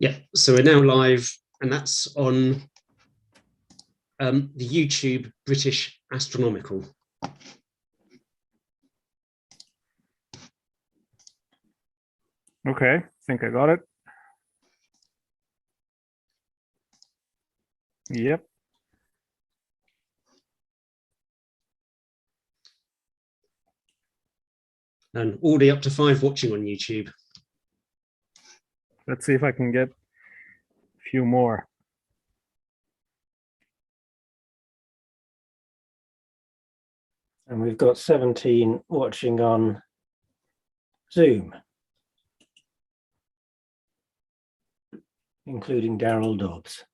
Yeah, so we're now live, and that's on the YouTube British Astronomical. Okay, I think I got it. Yep. And already up to 5 watching on YouTube. Let's see if I can get a few more. And we've got 17 watching on Zoom, including Daryl Dobbs.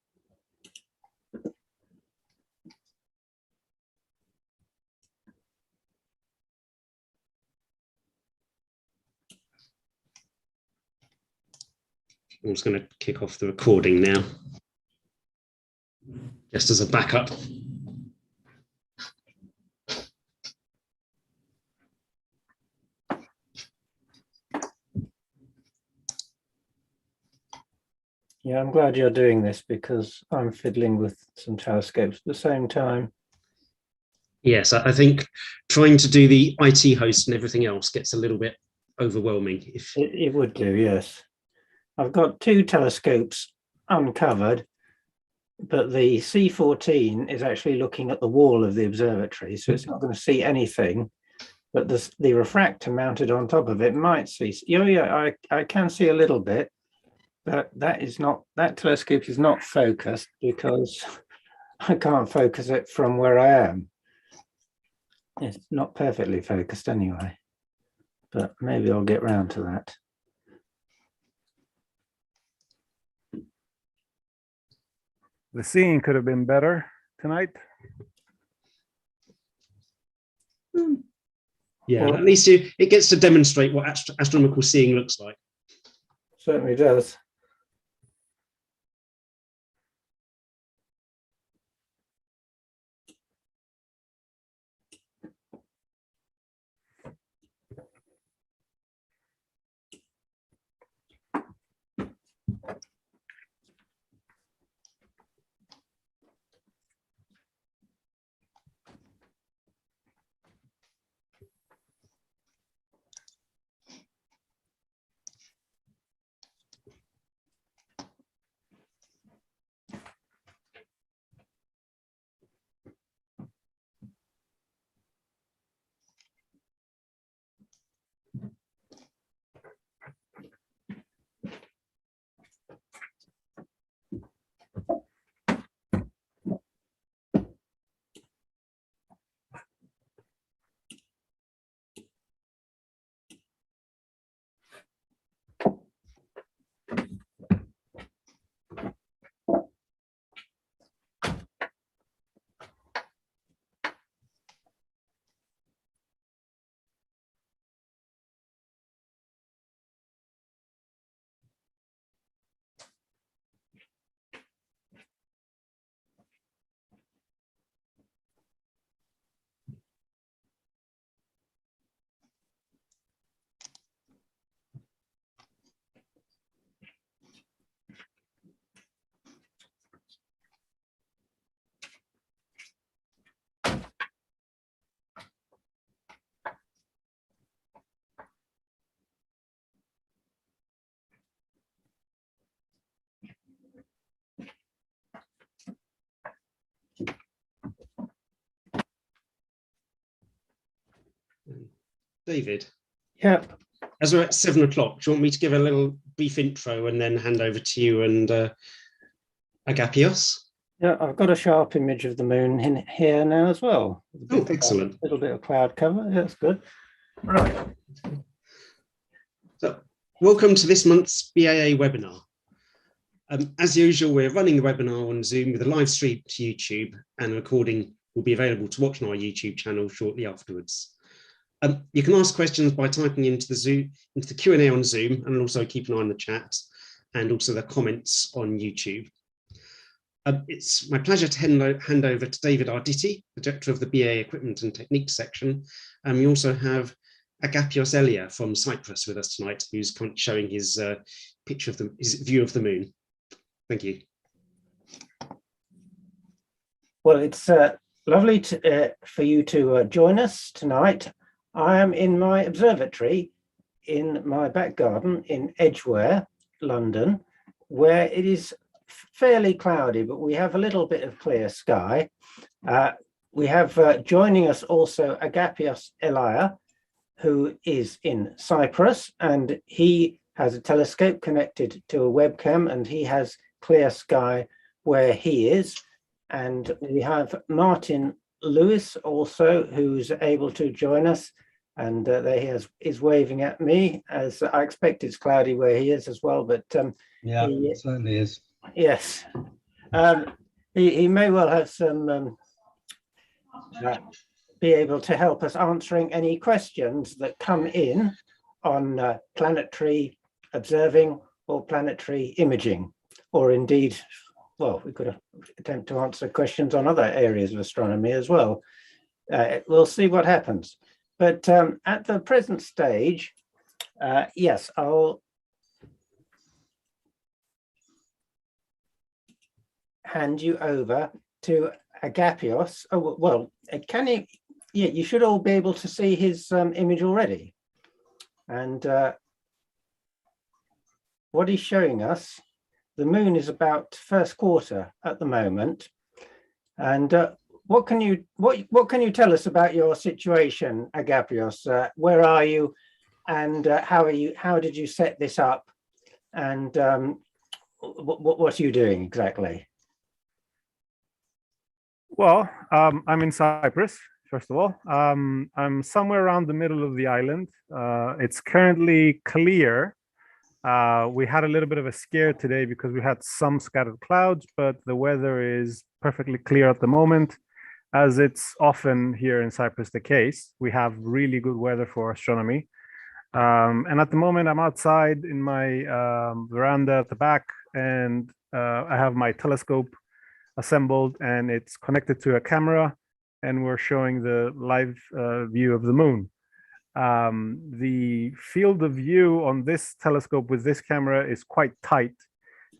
I'm just going to kick off the recording now, just as a backup. Yeah, I'm glad you're doing this because I'm fiddling with some telescopes at the same time. Yes, I think trying to do the IT host and everything else gets a little bit overwhelming. It would do, yes. I've got 2 telescopes uncovered, but the C14 is actually looking at the wall of the observatory, so it's not going to see anything. But the refractor mounted on top of it might see. Yeah, I can see a little bit, but that telescope is not focused because I can't focus it from where I am. It's not perfectly focused anyway, but maybe I'll get round to that. The seeing could have been better tonight. Yeah, well, at least it gets to demonstrate what astronomical seeing looks like. Certainly does. David? Yep. As we're at 7 o'clock, do you want me to give a little brief intro and then hand over to you and Agapios? Yeah, I've got a sharp image of the moon in here now as well. Oh, excellent. A little bit of cloud cover. That's good. Right. So, welcome to this month's BAA webinar. As usual, we're running the webinar on Zoom with a live stream to YouTube, and a recording will be available to watch on our YouTube channel shortly afterwards. You can ask questions by typing into the Q&A on Zoom, and also keep an eye on the chat and also the comments on YouTube. It's my pleasure to hand over to David Arditi, the director of the BA Equipment and Techniques section. We also have Agapios Elia from Cyprus with us tonight, who's showing his picture of his view of the moon. Thank you. Well, it's lovely for you to join us tonight. I am in my observatory in my back garden in Edgware, London, where it is fairly cloudy, but we have a little bit of clear sky. We have joining us also Agapios Elia, who is in Cyprus, and he has a telescope connected to a webcam, and he has clear sky where he is. And we have Martin Lewis also, who's able to join us, and there he is waving at me, as I expect it's cloudy where he is as well. But yeah, it certainly is. Yes, he may well have some be able to help us answering any questions that come in on planetary observing or planetary imaging, or indeed, well, we could attempt to answer questions on other areas of astronomy as well. We'll see what happens. But at the present stage, yes, I'll hand you over to Agapios. Oh, well, can you? Yeah, you should all be able to see his image already. And what he's showing us, the moon is about first quarter at the moment. And what can you tell us about your situation, Agapios? Where are you, and how are you? How did you set this up? And what are you doing exactly? Well, I'm in Cyprus, first of all. I'm somewhere around the middle of the island. It's currently clear. We had a little bit of a scare today because we had some scattered clouds, but the weather is perfectly clear at the moment, as it's often here in Cyprus the case. We have really good weather for astronomy. And at the moment, I'm outside in my veranda at the back, and I have my telescope assembled, and it's connected to a camera, and we're showing the live view of the moon. The field of view on this telescope with this camera is quite tight,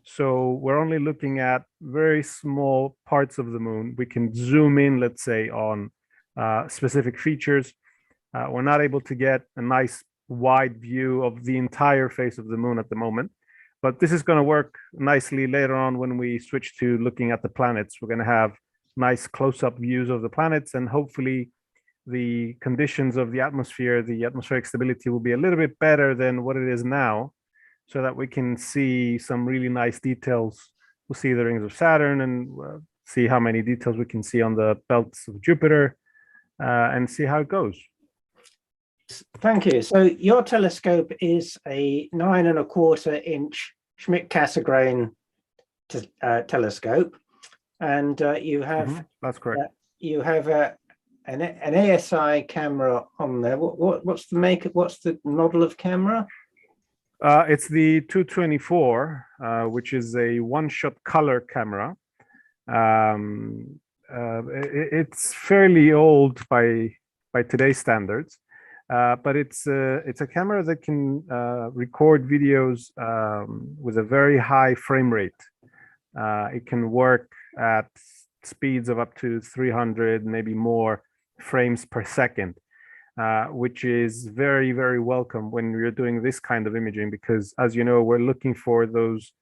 so we're only looking at very small parts of the moon. We can zoom in, let's say, on specific features. We're not able to get a nice wide view of the entire face of the moon at the moment. But this is going to work nicely later on when we switch to looking at the planets. We're going to have nice close-up views of the planets, and hopefully the conditions of the atmosphere, the atmospheric stability, will be a little bit better than what it is now, so that we can see some really nice details. We'll see the rings of Saturn, and see how many details we can see on the belts of Jupiter, and see how it goes. Thank you. So your telescope is a 9¼ inch Schmidt-Cassegrain telescope, and you have that's correct. You have an ASI camera on there. What's the make? What's the model of camera? It's the 224, which is a one-shot color camera. It's fairly old by today's standards. But it's a camera that can record videos with a very high frame rate. It can work at speeds of up to 300, maybe more frames per second, which is very, very welcome when we're doing this kind of imaging, because, as you know, we're looking for those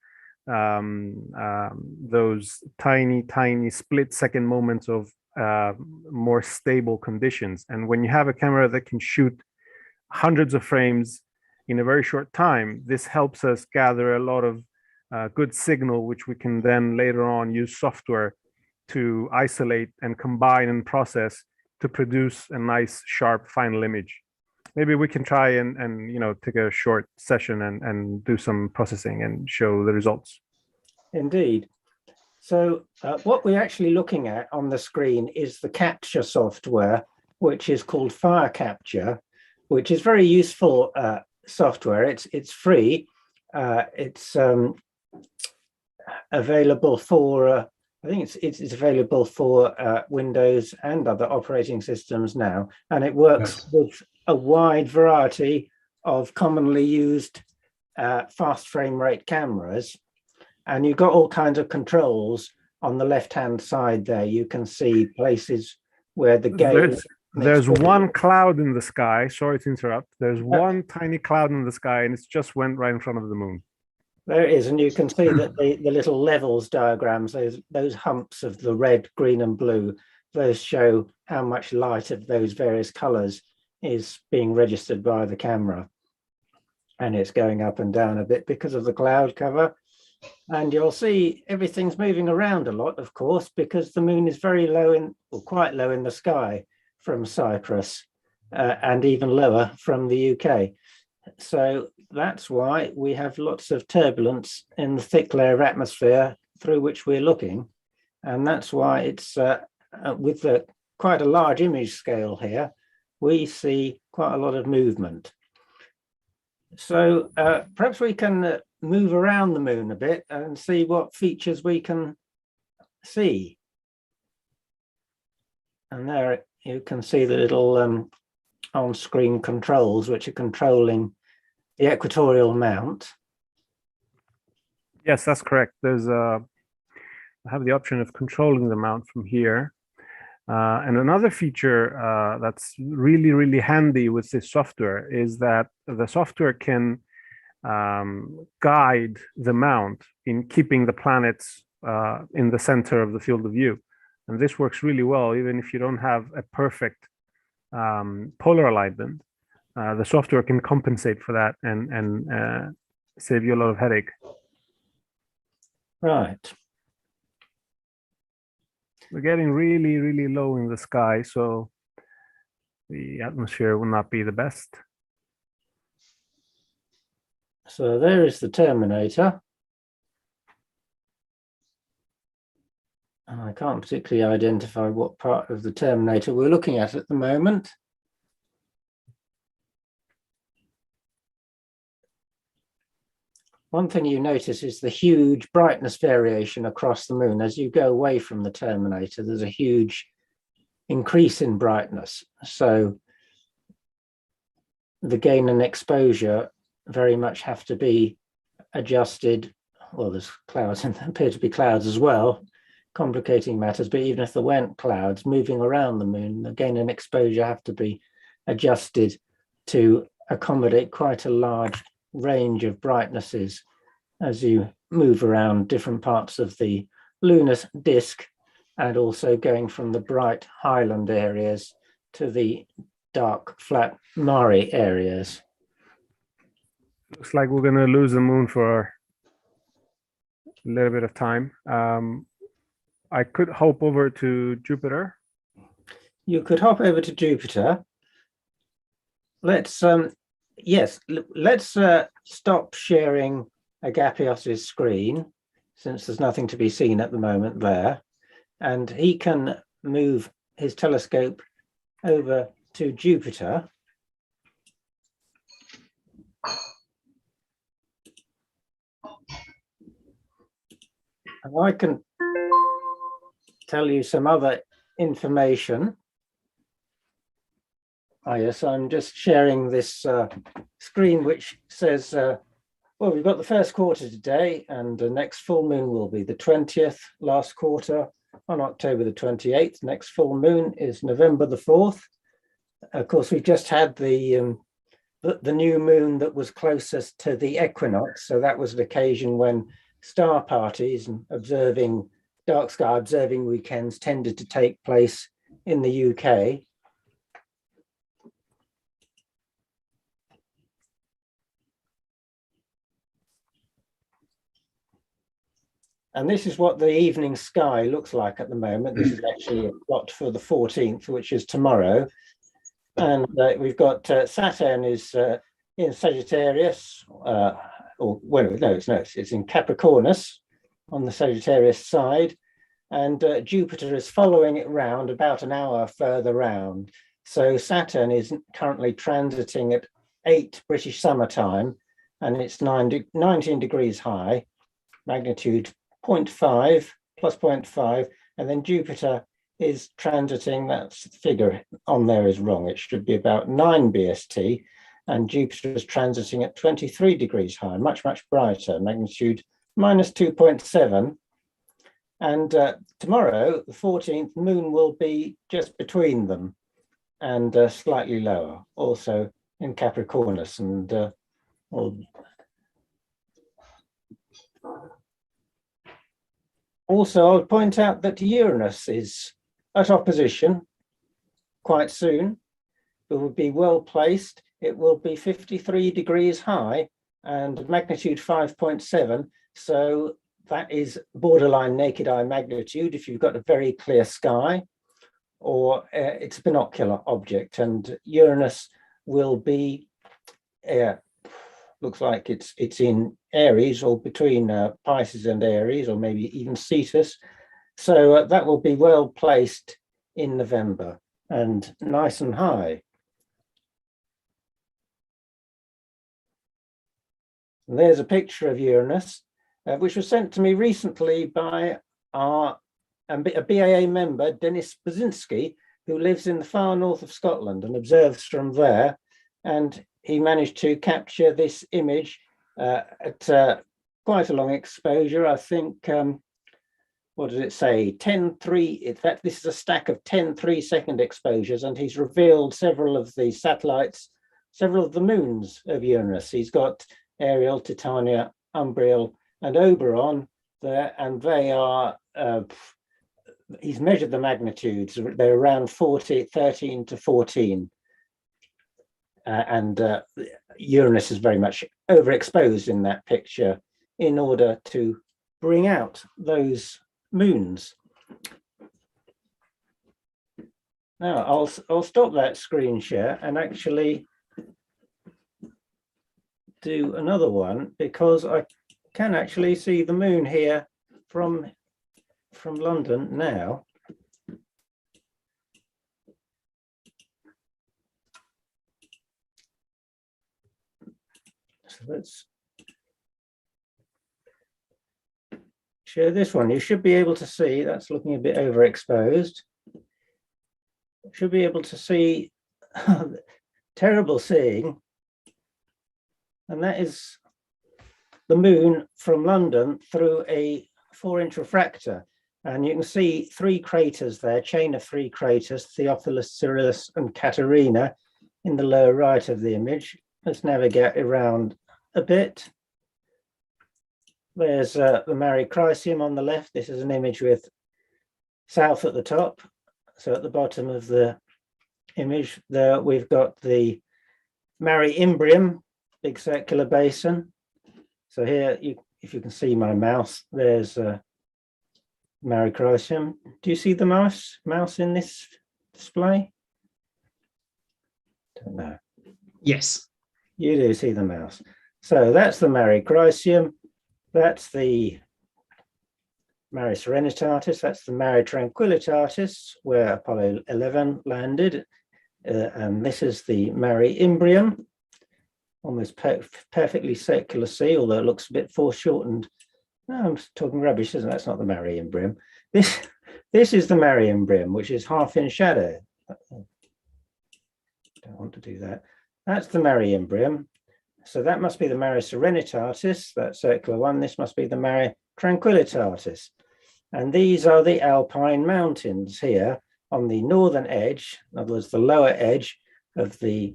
tiny split-second moments of more stable conditions. And when you have a camera that can shoot hundreds of frames in a very short time, this helps us gather a lot of good signal, which we can then later on use software to isolate and combine and process to produce a nice, sharp, final image. Maybe we can try and take a short session and do some processing and show the results. Indeed. So what we're actually looking at on the screen is the capture software, which is called Fire Capture, which is very useful software. It's free. It's available for, I think it's available for Windows and other operating systems now, and it works with a wide variety of commonly used fast frame rate cameras. And you've got all kinds of controls on the left-hand side there. You can see places where the gain... There's one cloud in the sky. Sorry to interrupt. There's one tiny cloud in the sky, and it's just went right in front of the moon. There it is, and you can see that the little levels diagrams, those humps of the red, green, and blue, those show how much light of those various colors is being registered by the camera. And it's going up and down a bit because of the cloud cover. And you'll see everything's moving around a lot, of course, because the moon is very low in, or quite low in the sky from Cyprus, and even lower from the UK. So that's why we have lots of turbulence in the thick layer of atmosphere through which we're looking. And that's why it's with quite a large image scale here, we see quite a lot of movement. So perhaps we can move around the moon a bit and see what features we can see. And there you can see the little on-screen controls which are controlling the equatorial mount. Yes, that's correct. I have the option of controlling the mount from here. And another feature that's really, really handy with this software is that the software can guide the mount in keeping the planets in the center of the field of view. And this works really well, even if you don't have a perfect polar alignment. The software can compensate for that and save you a lot of headache. Right. We're getting really, really low in the sky, so the atmosphere will not be the best. So there is the terminator. And I can't particularly identify what part of the terminator we're looking at the moment. One thing you notice is the huge brightness variation across the moon. As you go away from the terminator, there's a huge increase in brightness. So the gain and exposure very much have to be adjusted. Well, there's clouds and there appear to be clouds as well, complicating matters. But even if there weren't clouds moving around the moon, the gain and exposure have to be adjusted to accommodate quite a large range of brightnesses as you move around different parts of the lunar disk, and also going from the bright highland areas to the dark flat mare areas. Looks like we're going to lose the moon for a little bit of time. I could hop over to Jupiter. You could hop over to Jupiter. Let's yes, let's stop sharing Agapios's screen, since there's nothing to be seen at the moment there. And he can move his telescope over to Jupiter. And I can tell you some other information. Yes, I'm just sharing this screen which says, well, we've got the first quarter today, and the next full moon will be the 20th, last quarter on October the 28th. Next full moon is November the 4th. Of course, we've just had the new moon that was closest to the equinox. So that was an occasion when star parties and observing dark sky observing weekends tended to take place in the UK. And this is what the evening sky looks like at the moment. This is actually a plot for the 14th, which is tomorrow. And we've got Saturn is in Sagittarius, or well, no, it's in Capricornus on the Sagittarius side. And Jupiter is following it round about an hour further round. So Saturn is currently transiting at 8 British summer time, and it's 19 degrees high, magnitude 0.5 plus 0.5, and then Jupiter is transiting, that figure on there is wrong, it should be about 9 BST, and Jupiter is transiting at 23 degrees high, much, much brighter, magnitude minus 2.7. And tomorrow, the 14th, the moon will be just between them and slightly lower, also in Capricornus. And also, I'll point out that Uranus is at opposition quite soon. It will be well placed. It will be 53 degrees high and magnitude 5.7. So that is borderline naked eye magnitude if you've got a very clear sky, or it's a binocular object. And Uranus will be, looks like it's in Aries, or between Pisces and Aries, or maybe even Cetus. So that will be well placed in November and nice and high. And there's a picture of Uranus, which was sent to me recently by a BAA member, Dennis Basinski, who lives in the far north of Scotland and observes from there. And he managed to capture this image at quite a long exposure. I think, what does it say? 10.3, this is a stack of 10 3-second exposures, and he's revealed several of the satellites, several of the moons of Uranus. He's got Ariel, Titania, Umbriel, and Oberon there, and they are, he's measured the magnitudes, they're around 13 to 14. And Uranus is very much overexposed in that picture in order to bring out those moons. Now I'll stop that screen share and actually do another one, because I can actually see the moon here from London now. So let's share this one. You should be able to see, that's looking a bit overexposed. Should be able to see terrible seeing. And that is the moon from London through a 4-inch refractor. And you can see 3 craters there, chain of 3 craters, Theophilus, Cyrillus, and Caterina in the lower right of the image. Let's navigate around a bit. There's the Mare Crisium on the left. This is an image with south at the top. So at the bottom of the image there, we've got the Mare Imbrium, big circular basin. So here, if you can see my mouse, there's Mare Crisium. Do you see the mouse in this display? Don't know. Yes. You do see the mouse. So that's the Mare Crisium. That's the Mare Serenitatis. That's the Mare Tranquillitatis, where Apollo 11 landed. And this is the Mare Imbrium, almost perfectly circular sea, although it looks a bit foreshortened. No, I'm talking rubbish, isn't it? That's not the Mare Imbrium. This is the Mare Imbrium, which is half in shadow. Don't want to do that. That's the Mare Imbrium. So that must be the Mare Serenitatis, that circular one. This must be the Mare Tranquillitatis. And these are the Alpine mountains here on the northern edge, in other words, the lower edge of the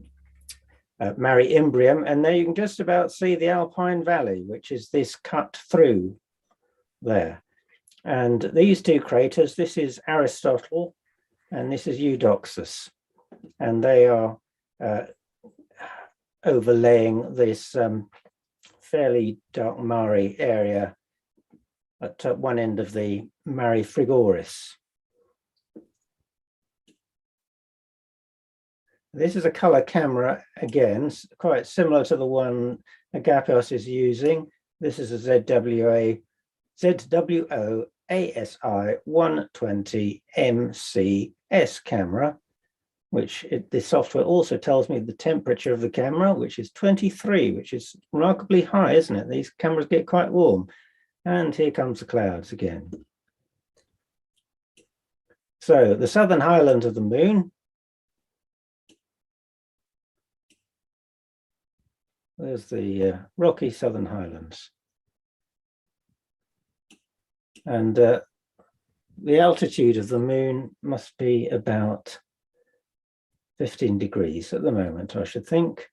Mare Imbrium. And there you can just about see the Alpine Valley, which is this cut through there. And these 2 craters, this is Aristotle and this is Eudoxus. And they are overlaying this fairly dark Mare area at one end of the Mare Frigoris. This is a color camera, again, quite similar to the one Agapios is using. This is a ZWO ASI 120 MCS camera, which the software also tells me the temperature of the camera, which is 23, which is remarkably high, isn't it? These cameras get quite warm. And here comes the clouds again. So the southern highland of the moon. There's the rocky southern highlands. And the altitude of the moon must be about 15 degrees at the moment, I should think.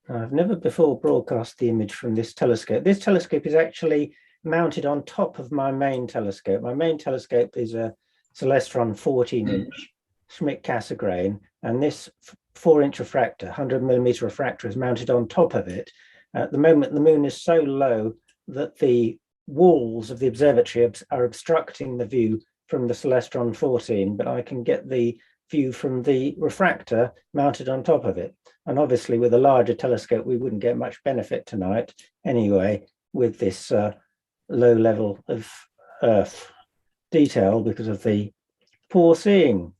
I've never before broadcast the image from this telescope. This telescope is actually mounted on top of my main telescope. My main telescope is a Celestron 14-inch Schmidt-Cassegrain, and this 4-inch refractor, 100mm refractor, is mounted on top of it. At the moment, the moon is so low that the walls of the observatory are obstructing the view from the Celestron 14, but I can get the view from the refractor mounted on top of it. And obviously with a larger telescope, we wouldn't get much benefit tonight anyway with this low level of Earth detail because of the poor seeing.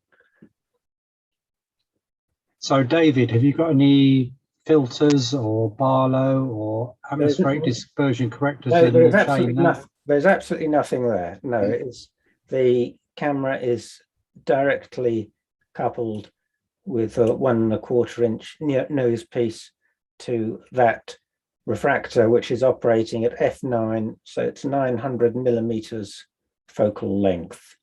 So David, have you got any filters or Barlow or atmospheric dispersion correctors No, in the chain now? there's absolutely nothing there. No, it's the camera is directly coupled with a 1 1/4 inch nose piece to that refractor, which is operating at f9, so it's 900mm focal length.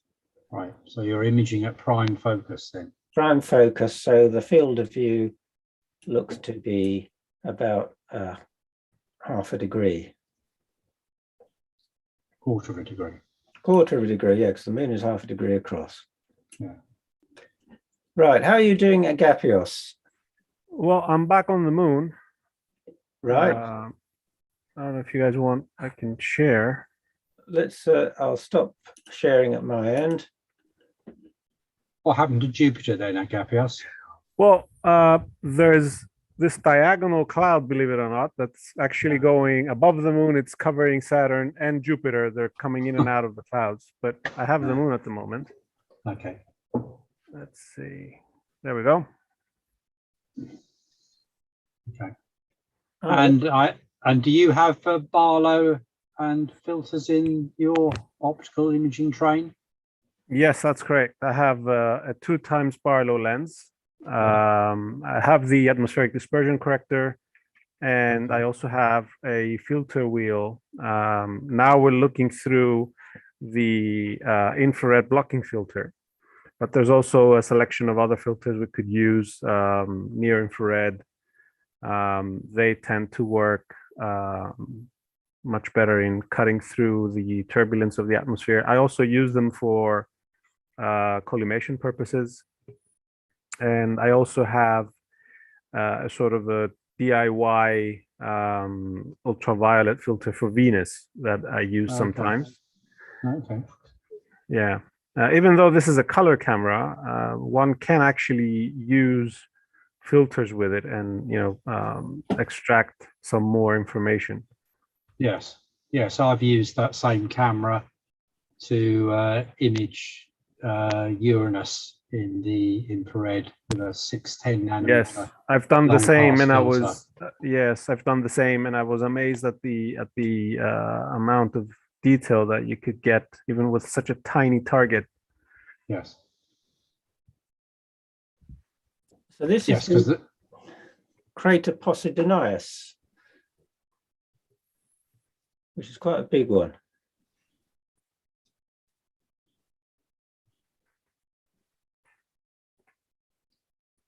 Right, so you're imaging at prime focus then. Prime focus, so the field of view looks to be about half a degree. Quarter of a degree. Quarter of a degree, yeah, because the moon is half a degree across. Yeah. Right, how are you doing, Agapios? Well, I'm back on the moon. Right, I don't know if you guys want, I can share. let's, I'll stop sharing at my end. What happened to Jupiter then, Agapios? Well, there's this diagonal cloud, believe it or not, that's actually going above the moon. It's covering Saturn and Jupiter. They're coming in and out of the clouds, but I have the moon at the moment. Okay. Let's see. There we go. Okay. And do you have Barlow and filters in your optical imaging train? Yes, that's correct. I have a 2x Barlow lens. I have the atmospheric dispersion corrector, and I also have a filter wheel. Now we're looking through the infrared blocking filter, but there's also a selection of other filters we could use, near infrared. They tend to work much better in cutting through the turbulence of the atmosphere. I also use them for collimation purposes. And I also have a sort of a DIY ultraviolet filter for Venus that I use sometimes. Okay. Yeah. Even though this is a color camera, one can actually use filters with it and, extract some more information. Yes. Yes, I've used that same camera to image Uranus in the infrared with a 610 nanometer. Yes, I've done the same, and I filter. was yes, I've done the same, and I was amazed at the amount of detail that you could get even with such a tiny target. Yes. So this Yes, is because crater Posidonius, which is quite a big one.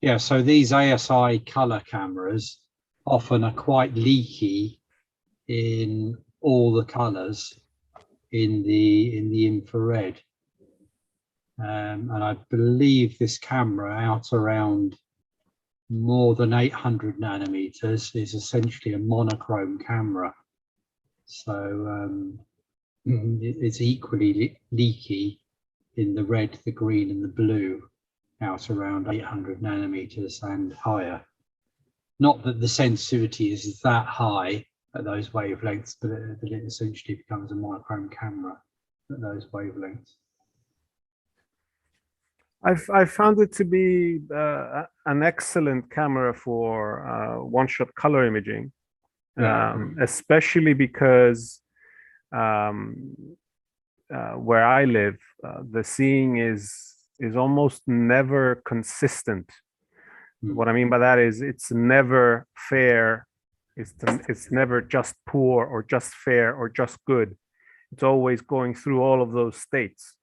yeah, so these ASI color cameras often are quite leaky in all the colors in the infrared. And I believe this camera out around more than 800 nanometers is essentially a monochrome camera. So it's equally leaky in the red, the green and the blue out around 800 nanometers and higher. Not that the sensitivity is that high at those wavelengths, but it essentially becomes a monochrome camera at those wavelengths. I found it to be an excellent camera for one-shot color imaging, especially because where I live, the seeing is almost never consistent. What I mean by that is it's never fair. It's never just poor or just fair or just good. It's always going through all of those states.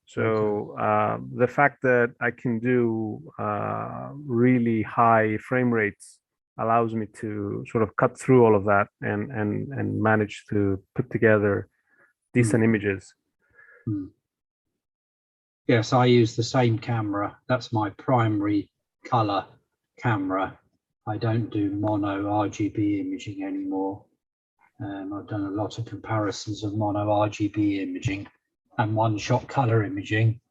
So the fact that I can do really high frame rates allows me to sort of cut through all of that and manage to put together decent images. Yes, I use the same camera. That's my primary color camera. I don't do mono RGB imaging anymore. I've done a lot of comparisons of mono RGB imaging and one-shot color imaging.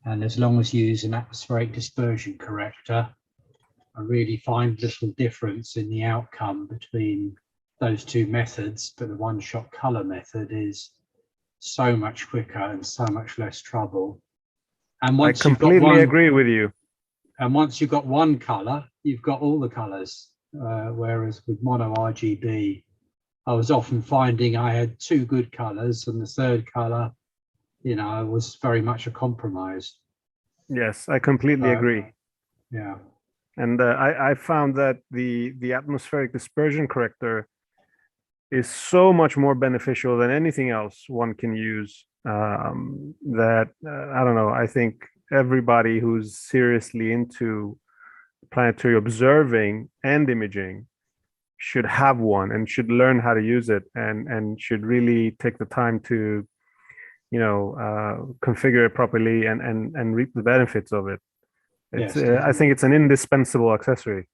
And as long as you use an atmospheric dispersion corrector, I really find little difference in the outcome between those two methods, but the one-shot color method is so much quicker and so much less trouble. And once I completely agree with you. And once you've got one color, you've got all the colors. Whereas with mono RGB, I was often finding I had two good colors, and the third color, you know, was very much a compromise. Yes, I completely agree. Yeah. And I found that the atmospheric dispersion corrector is so much more beneficial than anything else one can use. That I don't know. I think everybody who's seriously into planetary observing and imaging should have one and should learn how to use it, and should really take the time to, you know, configure it properly and reap the benefits of it. It's Yes, I think it's an indispensable accessory.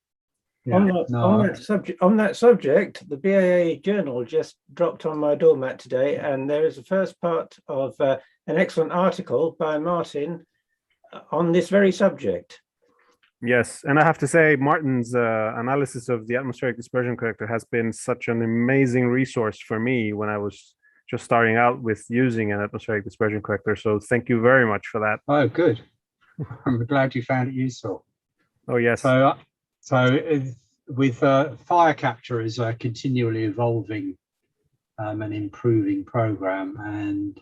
Yeah. On that subject, the BAA journal just dropped on my doormat today, and there is the first part of an excellent article by Martin on this very subject. Yes, and I have to say, Martin's analysis of the atmospheric dispersion corrector has been such an amazing resource for me when I was just starting out with using an atmospheric dispersion corrector. So thank you very much for that. Oh, good. I'm glad you found it useful. Oh, yes. So with fire capture is a continually evolving and improving program, and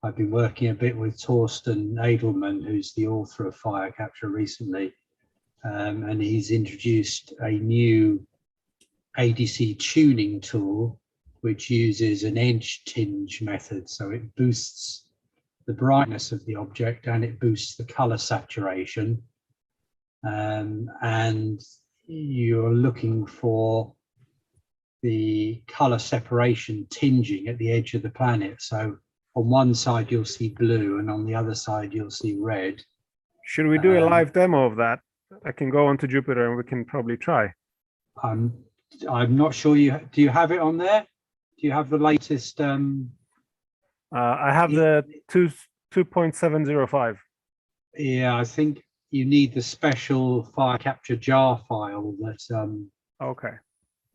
I've been working a bit with Torsten Edelman, who's the author of Fire Capture recently, and he's introduced a new ADC tuning tool which uses an edge tinge method. So it boosts the brightness of the object and it boosts the color saturation. And you're looking for the color separation tinging at the edge of the planet. So on one side you'll see blue and on the other side you'll see red. Should we do a live demo of that? I can go onto Jupiter and we can probably try. I'm not sure do you have it on there? Do you have the latest? I have the 2.705. Yeah, I think you need the special fire capture jar file that okay.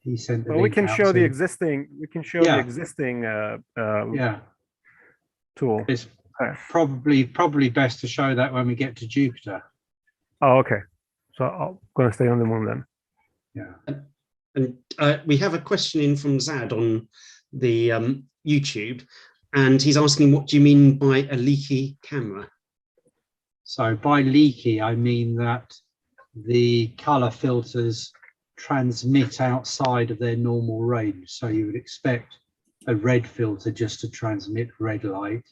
He sent. Well, we can show the existing. We can show the existing tool. It's probably best to show that when we get to Jupiter. Oh, okay. So I'm going to stay on the moon then. Yeah. And we have a question in from Zad on the YouTube, and he's asking, what do you mean by a leaky camera? So by leaky, I mean that the color filters transmit outside of their normal range. So you would expect a red filter just to transmit red light,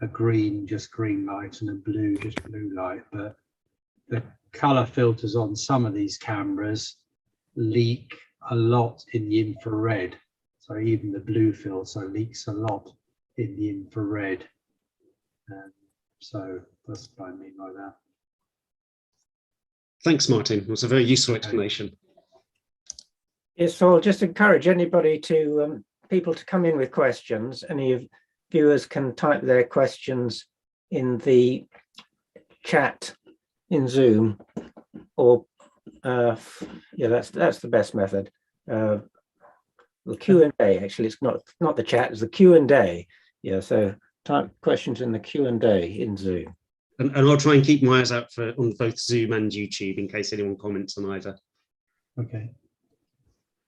a green just green light, and a blue just blue light. But the color filters on some of these cameras leak a lot in the infrared. So even the blue filter leaks a lot in the infrared. So that's what I mean by that. Thanks, Martin. It was a very useful explanation. Yes, so I'll just encourage anybody to, people to come in with questions. Any viewers can type their questions in the chat in Zoom, or yeah, that's the best method. The Q&A, actually, it's not the chat, it's the Q&A. Yeah, so type questions in the Q&A in Zoom. And I'll try and keep my eyes out for on both Zoom and YouTube in case anyone comments on either. Okay.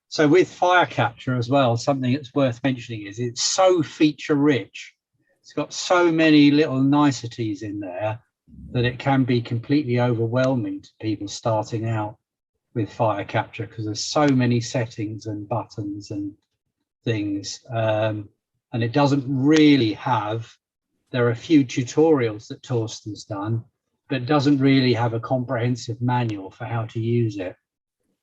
So with fire capture as well, something that's worth mentioning is it's so feature rich. It's got so many little niceties in there that it can be completely overwhelming to people starting out with fire capture because there's so many settings and buttons and things, and it doesn't really have. There are a few tutorials that Torsten's done, but it doesn't really have a comprehensive manual for how to use it.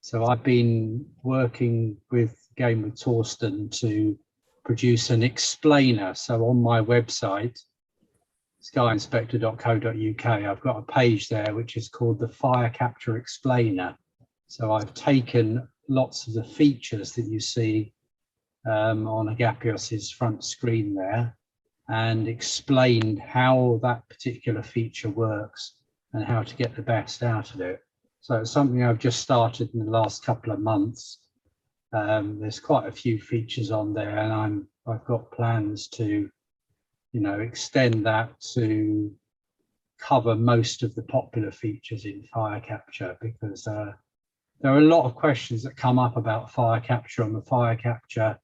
So I've been working with Torsten to produce an explainer. So on my website, skyinspector.co.uk, I've got a page there which is called the Fire Capture Explainer. So I've taken lots of the features that you see on Agapios's front screen there and explained how that particular feature works and how to get the best out of it. So it's something I've just started in the last couple of months. There's quite a few features on there, and I've got plans to, extend that to cover most of the popular features in fire capture, because there are a lot of questions that come up about fire capture on the Fire Capture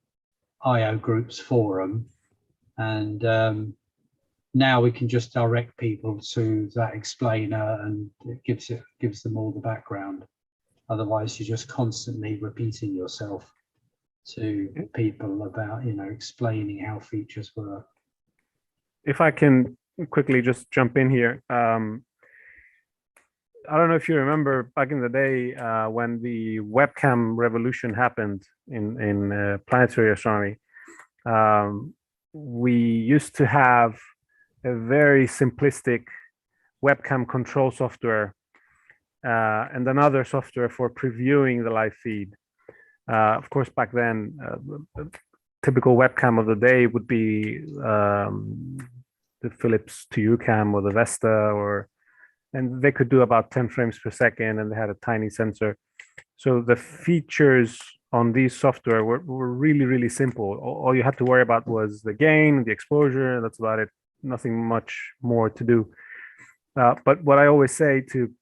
IO Groups forum, and now we can just direct people to that explainer, and it gives them all the background. Otherwise, you're just constantly repeating yourself to people about, explaining how features work. If I can quickly just jump in here. I don't know if you remember back in the day when the webcam revolution happened in planetary astronomy. We used to have a very simplistic webcam control software and another software for previewing the live feed. Of course, back then, typical webcam of the day would be the Philips 2U cam or the Vesta, and they could do about 10 frames per second, and they had a tiny sensor. So the features on these software were really, really simple. All you had to worry about was the gain, the exposure, that's about it. Nothing much more to do. But what I always say to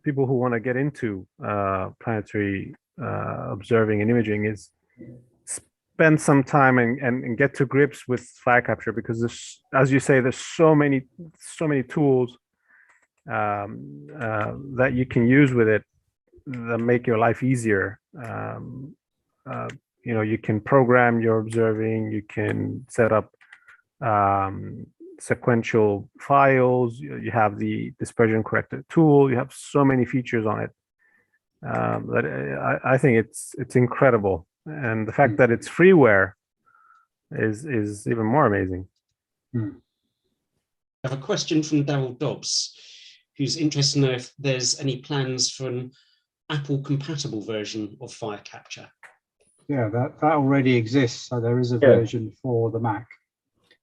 people who want to get into planetary observing and imaging is spend some time and get to grips with fire capture, because there's, as you say, there's so many tools that you can use with it that make your life easier. You can program your observing, you can set up sequential files, you have the dispersion corrector tool, you have so many features on it that I think it's incredible. And the fact that it's freeware is even more amazing. I have a question from Daryl Dobbs, who's interested to know if there's any plans for an Apple compatible version of fire capture. Yeah, that already exists. So there is a version for the Mac.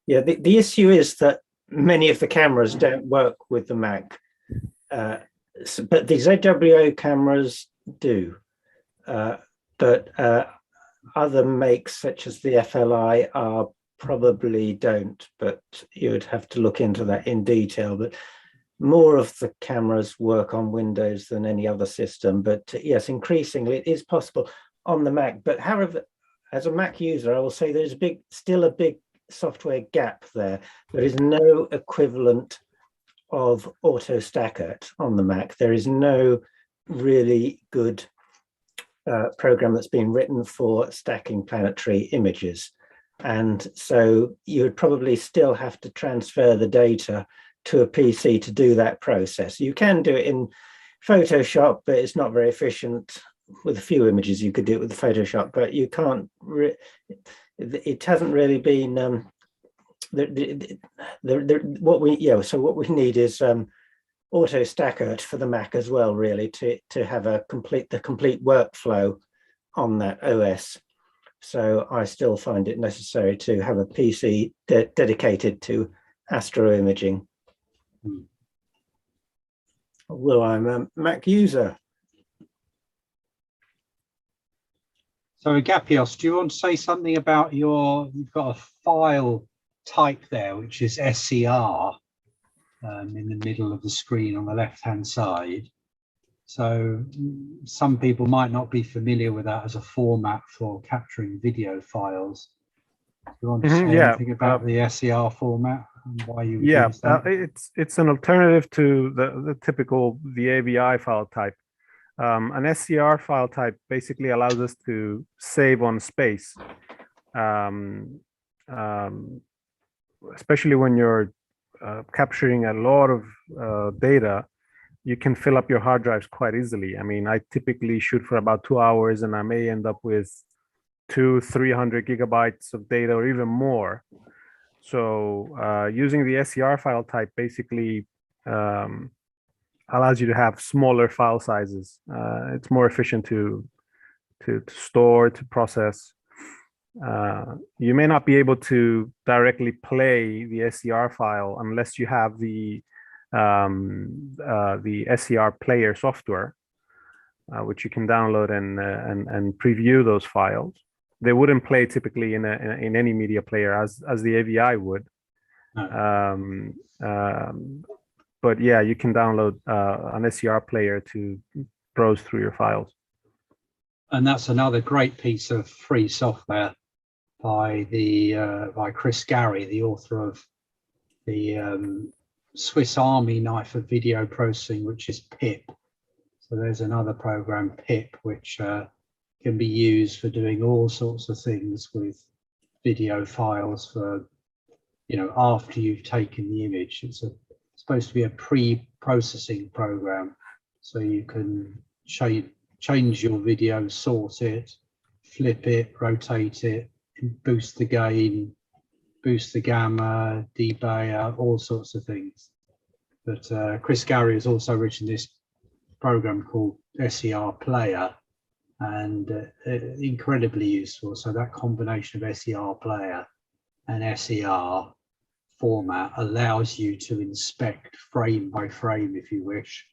Yeah, the issue is that many of the cameras don't work with the Mac, but the ZWO cameras do. But other makes, such as the FLI, are probably don't, but you would have to look into that in detail. But more of the cameras work on Windows than any other system. But yes, increasingly it is possible on the Mac. But however, as a Mac user, I will say there's still a big software gap there. There is no equivalent of Auto Stackert on the Mac. There is no really good program that's been written for stacking planetary images. And so you would probably still have to transfer the data to a PC to do that process. You can do it in Photoshop, but it's not very efficient. With a few images, you could do it with Photoshop, but you can't. It hasn't really been. What we need is Auto Stackert for the Mac as well, really, to have the complete workflow on that OS. So I still find it necessary to have a PC dedicated to astro imaging. Although I'm a Mac user. So Agapios, do you want to say something about you've got a file type there, which is SCR in the middle of the screen on the left-hand side. So some people might not be familiar with that as a format for capturing video files. Do you want to say anything about the SCR format and why you use that? It's an alternative to the typical AVI file type. An SCR file type basically allows us to save on space, especially when you're capturing a lot of data. You can fill up your hard drives quite easily. I mean, I typically shoot for about 2 hours, and I may end up with 200-300 gigabytes of data or even more. So using the SCR file type basically allows you to have smaller file sizes. It's more efficient to store, to process. You may not be able to directly play the SCR file unless you have the SCR player software, which you can download and preview those files. They wouldn't play typically in any media player as the AVI would. No. But yeah, you can download an SCR player to browse through your files. And that's another great piece of free software by Chris Gary, the author of the Swiss Army knife of video processing, which is PIP. So there's another program, PIP, which can be used for doing all sorts of things with video files for, after you've taken the image. It's supposed to be a pre-processing program, so you can change your video, sort it, flip it, rotate it, boost the gain, boost the gamma, debayer, all sorts of things. But Chris Gary has also written this program called SCR Player, and incredibly useful. So that combination of SCR Player and SCR format allows you to inspect frame by frame, if you wish,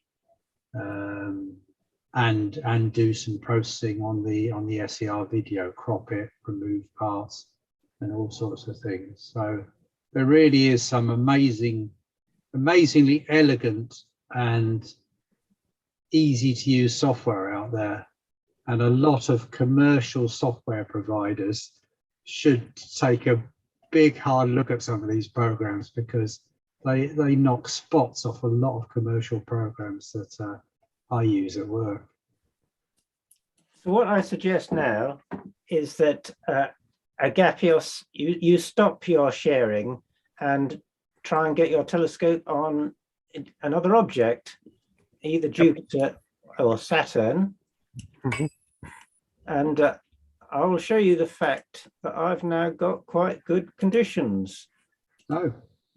and do some processing on the SCR video, crop it, remove parts, and all sorts of things. So there really is some amazingly elegant and easy to use software out there, and a lot of commercial software providers should take a big hard look at some of these programs, because they knock spots off a lot of commercial programs that I use at work. So what I suggest now is that Agapios, you stop your sharing and try and get your telescope on another object, either Jupiter or Saturn. Mhm. And I will show you the fact that I've now got quite good conditions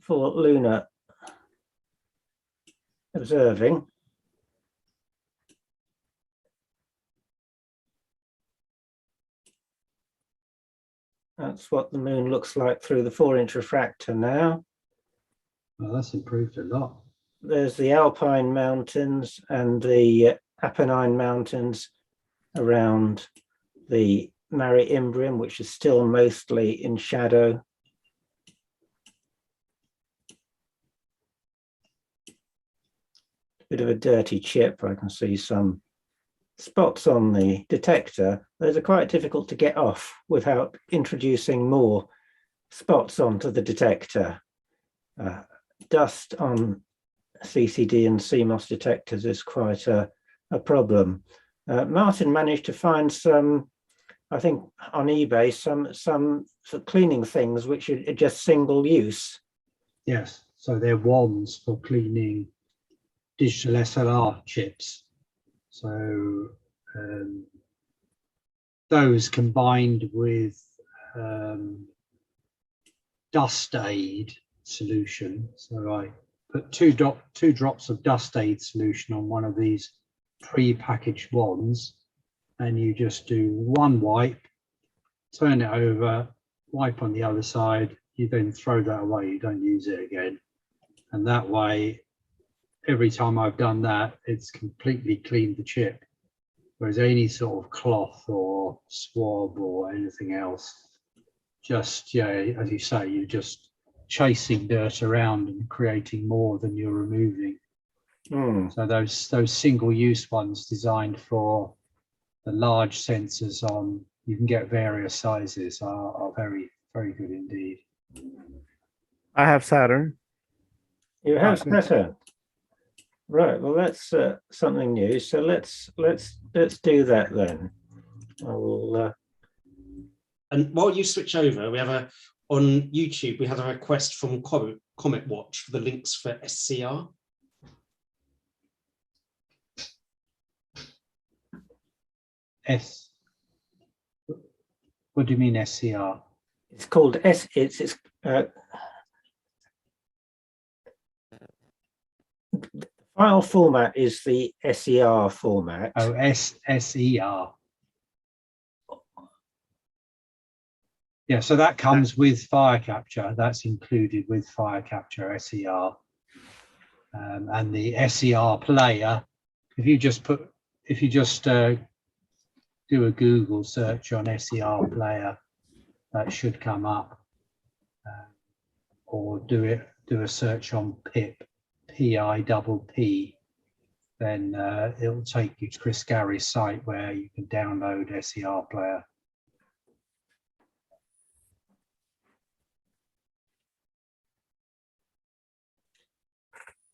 for lunar observing. That's what the moon looks like through the 4-inch refractor now. Well, that's improved a lot. There's the Alpine Mountains and the Apennine Mountains around the Mare Imbrium, which is still mostly in shadow. Bit of a dirty chip. I can see some spots on the detector. Those are quite difficult to get off without introducing more spots onto the detector. Dust on CCD and CMOS detectors is quite a problem. Martin managed to find some, I think on eBay, some sort of cleaning things which are just single use. Yes, so they're wands for cleaning digital SLR chips. So those combined with dust aid solution. So I put two drops of dust aid solution on one of these pre-packaged wands, and you just do one wipe, turn it over, wipe on the other side. You then throw that away. You don't use it again. And that way, every time I've done that, it's completely cleaned the chip. Whereas any sort of cloth or swab or anything else, just, as you say, you're just chasing dirt around and creating more than you're removing. So those single-use ones designed for the large sensors on, you can get various sizes, are very, very good indeed. I have Saturn. You have Saturn. Right. Well, that's something new. So let's do that then. I will. And while you switch over, we have on YouTube, we had a request from Comet Watch for the links for SCR. What do you mean SCR? It's called the file format is the SER format. Oh, SER. Yeah, so that comes with fire capture. That's included with fire capture SER. And the SER player, if you just do a Google search on SER player, that should come up. Or do a search on PIP, PIPP, then it'll take you to Chris Gary's site where you can download SER player.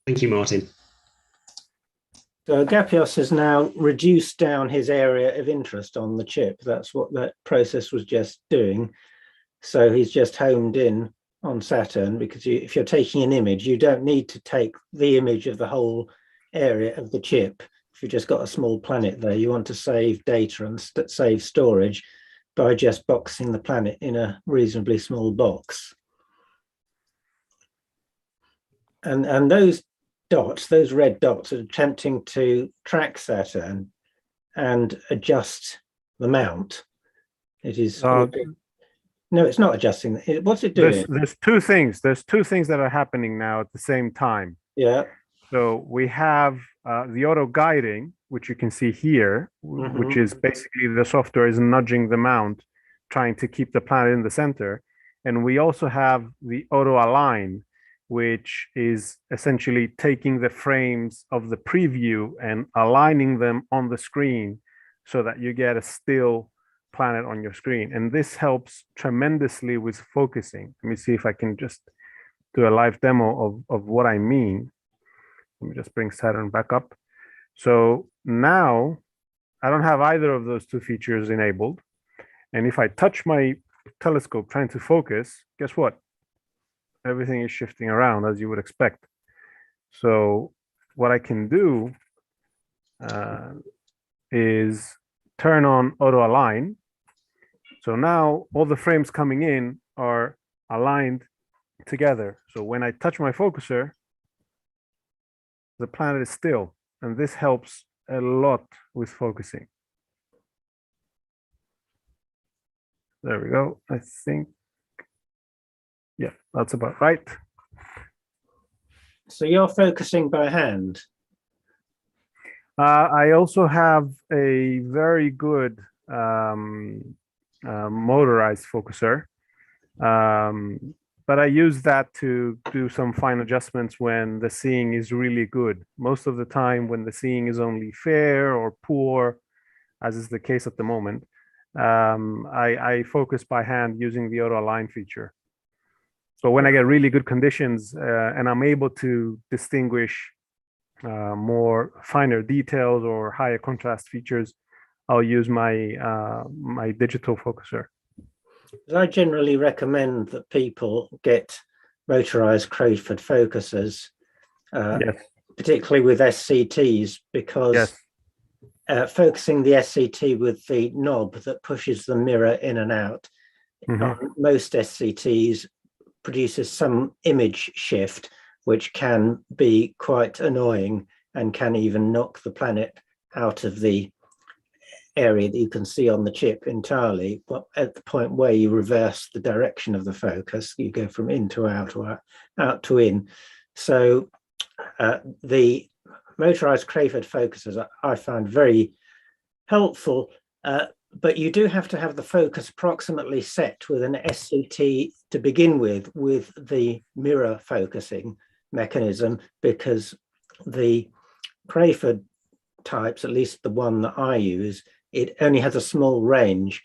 Thank you, Martin. So Agapios has now reduced down his area of interest on the chip. That's what that process was just doing. So he's just homed in on Saturn, because if you're taking an image, you don't need to take the image of the whole area of the chip. If you've just got a small planet there, you want to save data and save storage by just boxing the planet in a reasonably small box. And those dots, those red dots, are attempting to track Saturn and adjust the mount. It is no, it's not adjusting. What's it doing? There's two things. There's two things that are happening now at the same time. Yeah. So we have the auto guiding, which you can see here, which is basically the software is nudging the mount, trying to keep the planet in the center. And we also have the auto align, which is essentially taking the frames of the preview and aligning them on the screen so that you get a still planet on your screen. And this helps tremendously with focusing. Let me see if I can just do a live demo of what I mean. Let me just bring Saturn back up. So now I don't have either of those two features enabled. And if I touch my telescope trying to focus, guess what? Everything is shifting around as you would expect. So what I can do is turn on auto align. So now all the frames coming in are aligned together. So when I touch my focuser, the planet is still, and this helps a lot with focusing. There we go. I think, yeah, that's about right. So you're focusing by hand? I also have a very good motorized focuser, but I use that to do some fine adjustments when the seeing is really good. Most of the time when the seeing is only fair or poor, as is the case at the moment, I focus by hand using the auto align feature. So when I get really good conditions and I'm able to distinguish more finer details or higher contrast features, I'll use my my digital focuser. I generally recommend that people get motorized Crayford focusers, Yes. particularly with SCTs, because focusing the SCT with the knob that pushes the mirror in and out on most SCTs produces some image shift, which can be quite annoying and can even knock the planet out of the area that you can see on the chip entirely. But at the point where you reverse the direction of the focus, you go from in to out or out to in. So the motorized Crayford focusers I found very helpful, but you do have to have the focus approximately set with an SCT to begin with the mirror focusing mechanism, because the Crayford types, at least the one that I use, it only has a small range.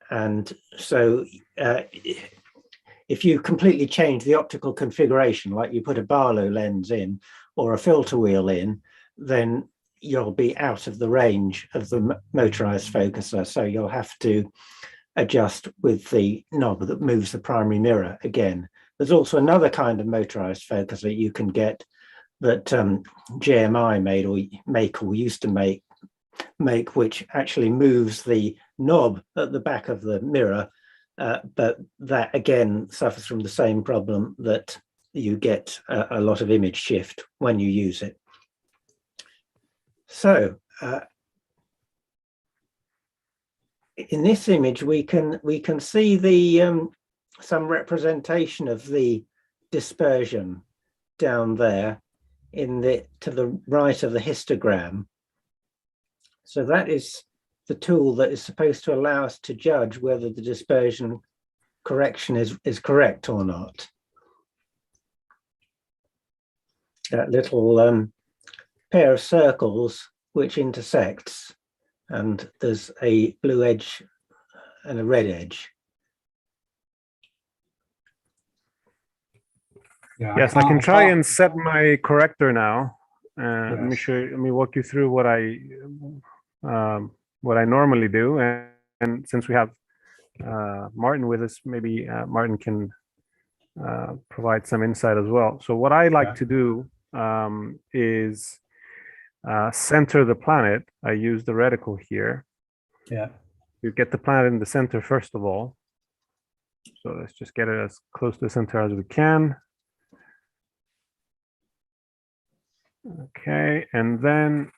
And so if you completely change the optical configuration, like you put a Barlow lens in or a filter wheel in, then you'll be out of the range of the motorized focuser. So you'll have to adjust with the knob that moves the primary mirror again. There's also another kind of motorized focuser you can get that JMI made or used to make, which actually moves the knob at the back of the mirror, but that again suffers from the same problem, that you get a lot of image shift when you use it. So in this image, we can see the some representation of the dispersion down there to the right of the histogram. So that is the tool that is supposed to allow us to judge whether the dispersion correction is correct or not. That little pair of circles which intersects, and there's a blue edge and a red edge. Yeah, Yes, I can can't- try and set my corrector now. Let me Yes. let me walk you through what I normally do, and since we have Martin with us, maybe Martin can provide some insight as well. So what I like Yeah. to do is center the planet. I use the reticle here. Yeah. You get the planet in the center first of all. So let's just get it as close to the center as we can. Okay, and then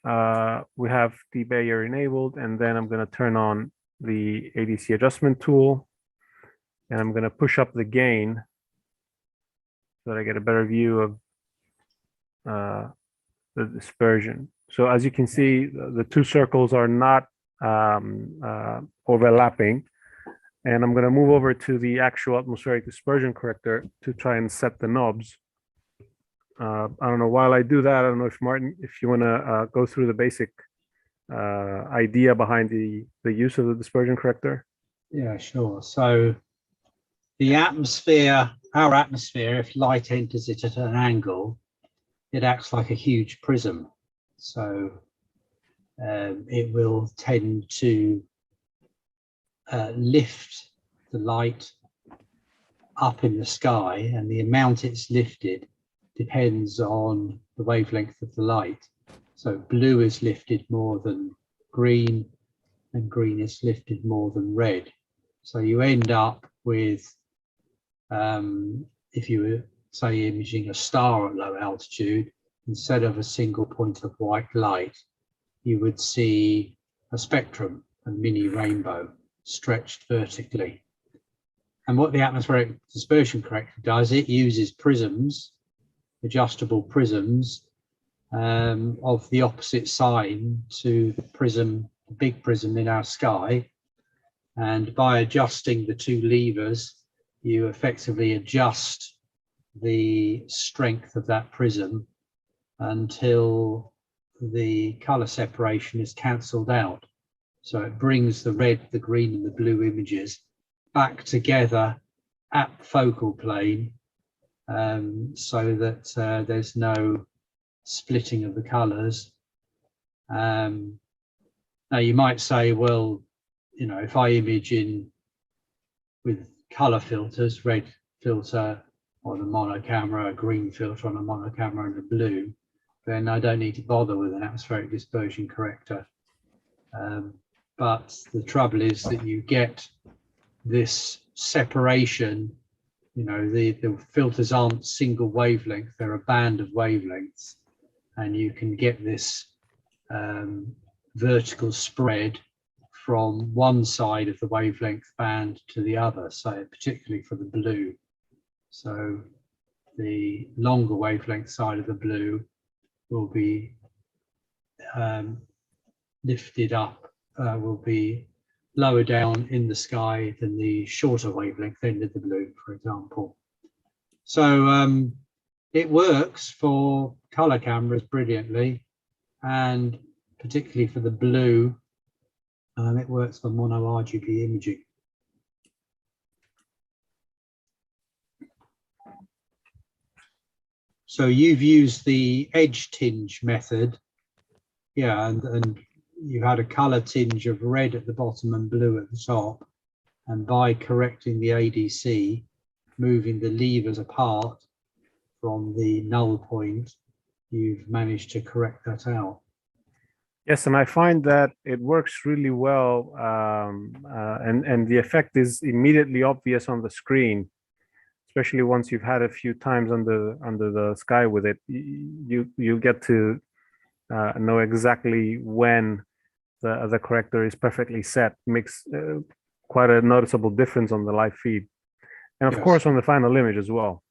we have debayer enabled, and then I'm going to turn on the ADC adjustment tool, and I'm going to push up the gain so that I get a better view of the dispersion. So as you can see, the two circles are not overlapping, and I'm going to move over to the actual atmospheric dispersion corrector to try and set the knobs. I don't know, while I do that, I don't know if Martin, if you want to go through the basic idea behind the use of the dispersion corrector. Yeah, sure. So the atmosphere, our atmosphere, if light enters it at an angle, it acts like a huge prism. So it will tend to lift the light up in the sky, and the amount it's lifted depends on the wavelength of the light. So blue is lifted more than green, and green is lifted more than red. So you end up with, if you were, say, imaging a star at low altitude, instead of a single point of white light, you would see a spectrum, a mini rainbow stretched vertically. And what the atmospheric dispersion corrector does, it uses prisms, adjustable prisms of the opposite sign to the prism, the big prism in our sky. And by adjusting the two levers, you effectively adjust the strength of that prism until the color separation is cancelled out. So it brings the red, the green, and the blue images back together at focal plane, so that there's no splitting of the colors. Now you might say, well, you know, if I image in with color filters, red filter on a mono camera, a green filter on a mono camera, and a blue, then I don't need to bother with an atmospheric dispersion corrector. But the trouble is that you get this separation. You know, the filters aren't single wavelength, they're a band of wavelengths, and you can get this vertical spread from one side of the wavelength band to the other, so particularly for the blue. So the longer wavelength side of the blue will be lifted up, will be lower down in the sky than the shorter wavelength end of the blue, for example. So it works for color cameras brilliantly, and particularly for the blue, it works for mono RGB imaging. So you've used the edge tinge method Yeah, and you had a color tinge of red at the bottom and blue at the top. And by correcting the ADC, moving the levers apart from the null point, you've managed to correct that out. Yes, and I find that it works really well, and the effect is immediately obvious on the screen, especially once you've had a few times under the sky with it. You get to know exactly when the corrector is perfectly set. Makes quite a noticeable difference on the live feed, and of Yes. course on the final image as well.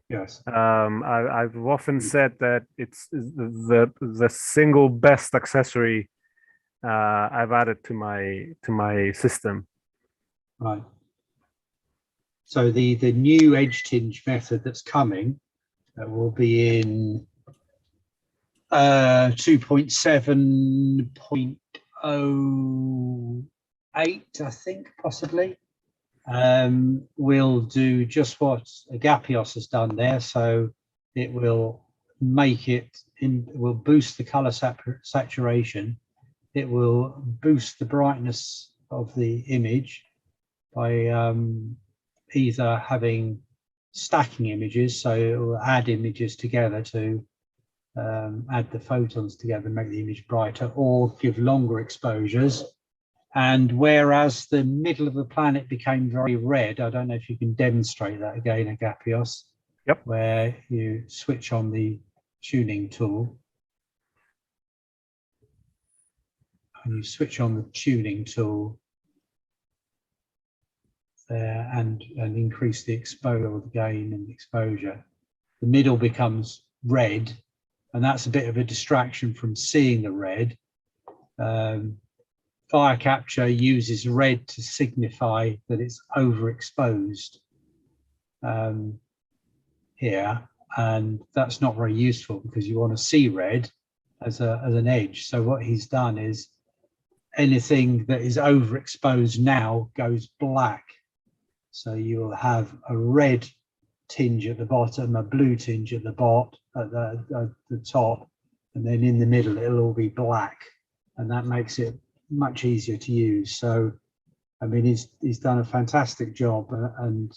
Yes. I've often said that it's the single best accessory I've added to my system. Right. So the new edge tinge method that's coming, that will be in 2.7.08, I think, possibly. Will do just what WinJUPOS has done there. So it will make it, will boost the color saturation. It will boost the brightness of the image by either having stacking images, so it will add images together to add the photons together, make the image brighter, or give longer exposures. And whereas the middle of the planet became very red, I don't know if you can demonstrate that again at WinJUPOS. Yep. Where you switch on the tuning tool. And you switch on the tuning tool there and increase the exposure, the gain and exposure. The middle becomes red, and that's a bit of a distraction from seeing the red. Fire capture uses red to signify that it's overexposed here, and that's not very useful because you want to see red as an edge. So what he's done is anything that is overexposed now goes black. So you will have a red tinge at the bottom, a blue tinge at the the top, and then in the middle it'll all be black, and that makes it much easier to use. So I mean, he's done a fantastic job, and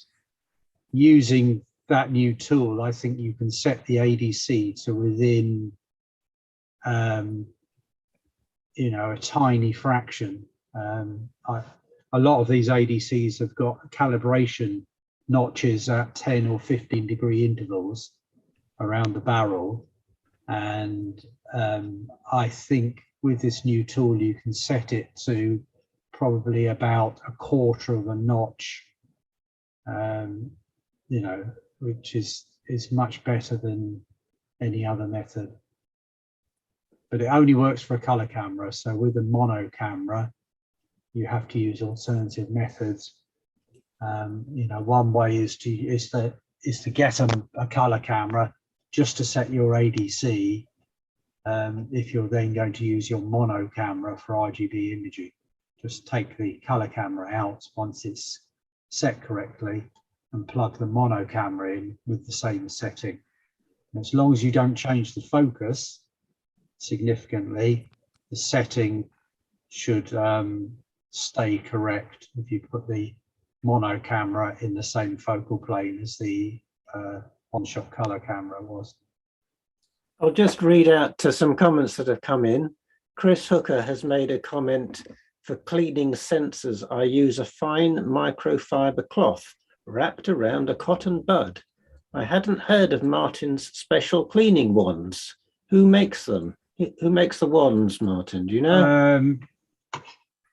using that new tool, I think you can set the ADC to within you know, a tiny fraction. A lot of these ADCs have got calibration notches at 10 or 15 degree intervals around the barrel, and I think with this new tool you can set it to probably about a quarter of a notch, you know, which is much better than any other method. But it only works for a color camera. So with a mono camera, you have to use alternative methods. You know, one way is to get a color camera just to set your ADC. If you're then going to use your mono camera for RGB imaging, just take the color camera out once it's set correctly and plug the mono camera in with the same setting. And as long as you don't change the focus significantly, the setting should stay correct if you put the mono camera in the same focal plane as the on-shot color camera was. I'll just read out to some comments that have come in. Chris Hooker has made a comment: for cleaning sensors, I use a fine microfiber cloth wrapped around a cotton bud. I hadn't heard of Martin's special cleaning wands. Who makes them? Who makes the wands, Martin? Do you know?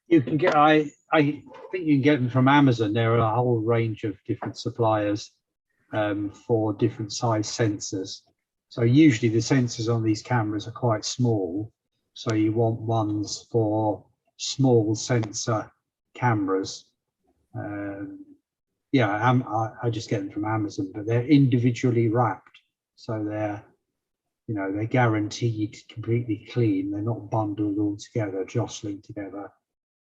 You can get, I think you can get them from Amazon. There are a whole range of different suppliers for different size sensors. So usually the sensors on these cameras are quite small. So you want ones for small sensor cameras. Yeah, I just get them from Amazon, but they're individually wrapped. So they're, you know, they're guaranteed completely clean. They're not bundled all together, jostling together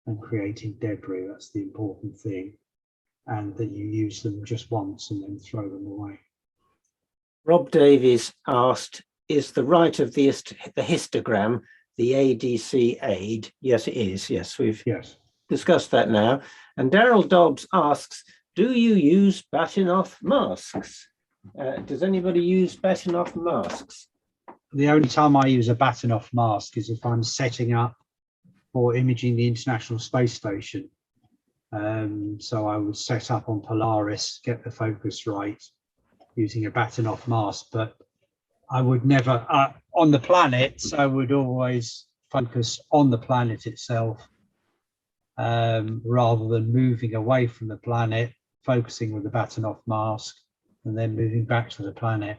and creating debris. That's the important thing. And that you use them just once and then throw them away. Rob Davies asked, is the right of the histogram the ADC aid. Yes, it is. Yes, we've Yes. discussed that now. And Daryl Dobbs asks, do you use Batinoff masks? Does anybody use Batinoff masks? The only time I use a Batinoff mask is if I'm setting up for imaging the International Space Station. So I would set up on Polaris, get the focus right using a Batinoff mask, but I would never, on the planets, I would always focus on the planet itself rather than moving away from the planet, focusing with the Batinoff mask and then moving back to the planet.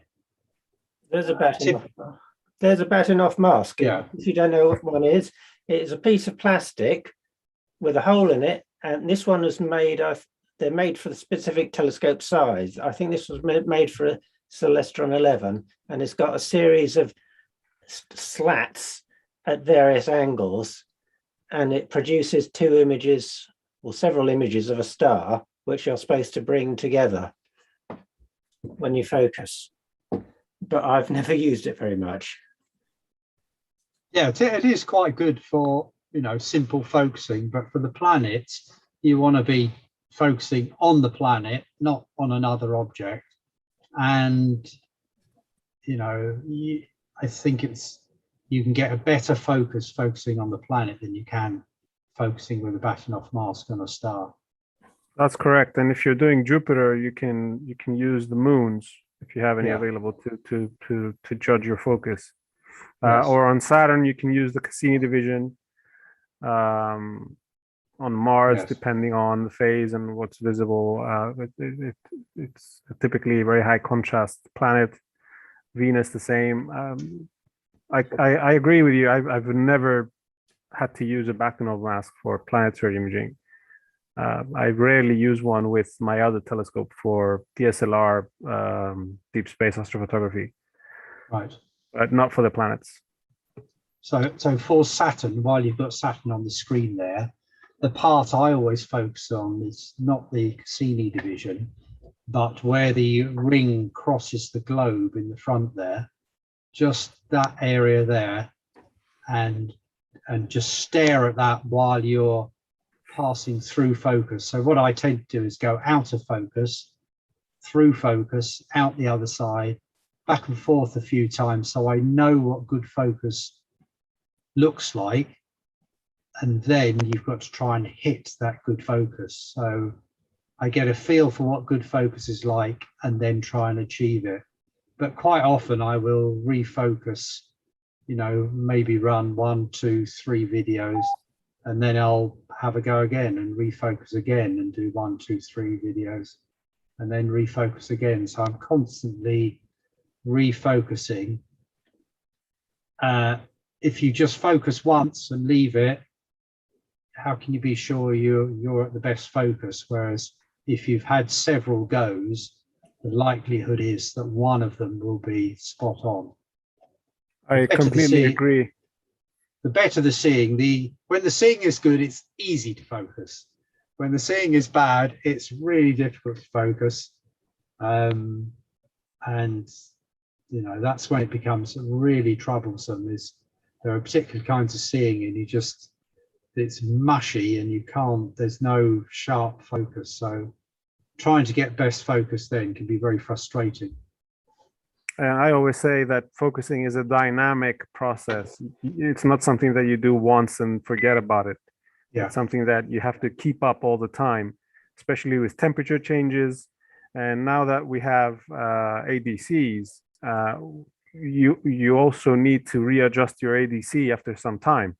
There's a Batinoff mask. Yeah. If you don't know what one is, it's a piece of plastic with a hole in it, and this one is made of. They're made for the specific telescope size. I think this was made for a Celestron 11, and it's got a series of slats at various angles, and it produces two images or several images of a star, which you're supposed to bring together when you focus. But I've never used it very much. Yeah, it is quite good for, you know, simple focusing, but for the planets, you want to be focusing on the planet, not on another object. And, you know, I think you can get a better focus focusing on the planet than you can focusing with a Batinoff mask on a star. That's correct. And if you're doing Jupiter, you can use the moons if you have any available to judge your focus. Yes. Or on Saturn, you can use the Cassini division. On Mars, Yes. depending on the phase and what's visible, it's typically a very high contrast planet. Venus, the same. I agree with you. I've never had to use a Batinoff mask for planetary imaging. I rarely use one with my other telescope for DSLR, deep space astrophotography. Right. But not for the planets. So for Saturn, while you've got Saturn on the screen there, the part I always focus on is not the Cassini division, but where the ring crosses the globe in the front there, just that area there, and just stare at that while you're passing through focus. So what I tend to do is go out of focus, through focus, out the other side, back and forth a few times, so I know what good focus looks like, and then you've got to try and hit that good focus. So I get a feel for what good focus is like and then try and achieve it. But quite often I will refocus, you know, maybe run 1, 2, 3 videos, and then I'll have a go again and refocus again and do 1, 2, 3 videos and then refocus again. So I'm constantly refocusing. If you just focus once and leave it, how can you be sure you're at the best focus? Whereas if you've had several goes, the likelihood is that one of them will be spot on. I completely agree. The better the seeing, when the seeing is good, it's easy to focus. When the seeing is bad, it's really difficult to focus. And you know, that's when it becomes really troublesome. There are particular kinds of seeing and it's mushy and you can't, there's no sharp focus. So trying to get best focus then can be very frustrating. And I always say that focusing is a dynamic process. It's not something that you do once and forget about it. Yeah. It's something that you have to keep up all the time, especially with temperature changes. And now that we have ADCs, you also need to readjust your ADC after some time,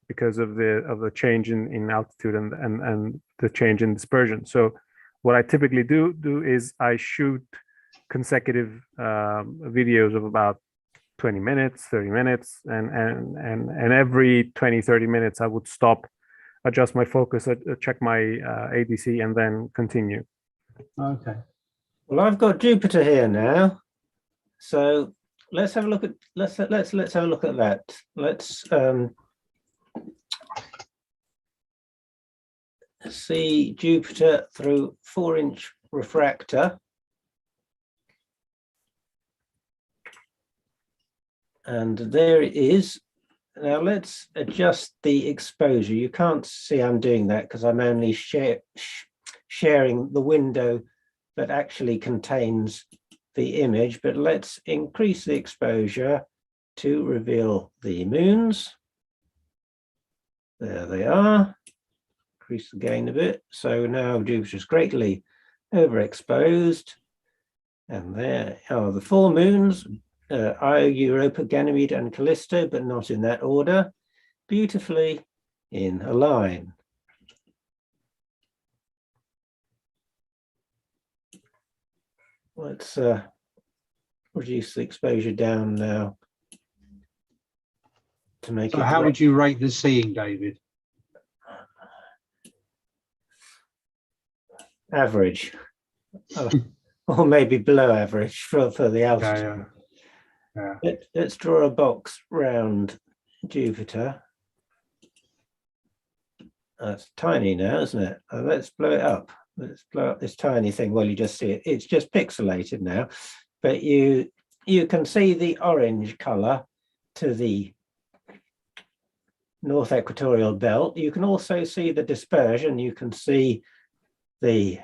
because of the change in altitude and the change in dispersion. So what I typically do is I shoot consecutive videos of about 20 minutes, 30 minutes, and every 20, 30 minutes I would stop, adjust my focus, check my ADC, and then continue. Okay. Well, I've got Jupiter here now, so let's have a look at let's have a look at that. Let's see Jupiter through 4-inch refractor. And there it is. Now let's adjust the exposure. You can't see I'm doing that because I'm only sharing the window that actually contains the image, but let's increase the exposure to reveal the moons. There they are. Increase the gain a bit. So now Jupiter's greatly overexposed. And there are the 4 moons, Io, Europa, Ganymede, and Callisto, but not in that order, beautifully in a line. Let's reduce the exposure down now to make it. So how would you rate the seeing, David? Average, or maybe below average for the altitude. Okay, yeah. Let's draw a box round Jupiter. That's tiny now, isn't it? Let's blow it up. Let's blow up this tiny thing. Well, you just see it. It's just pixelated now, but you can see the orange color to the north equatorial belt. You can also see the dispersion. You can see the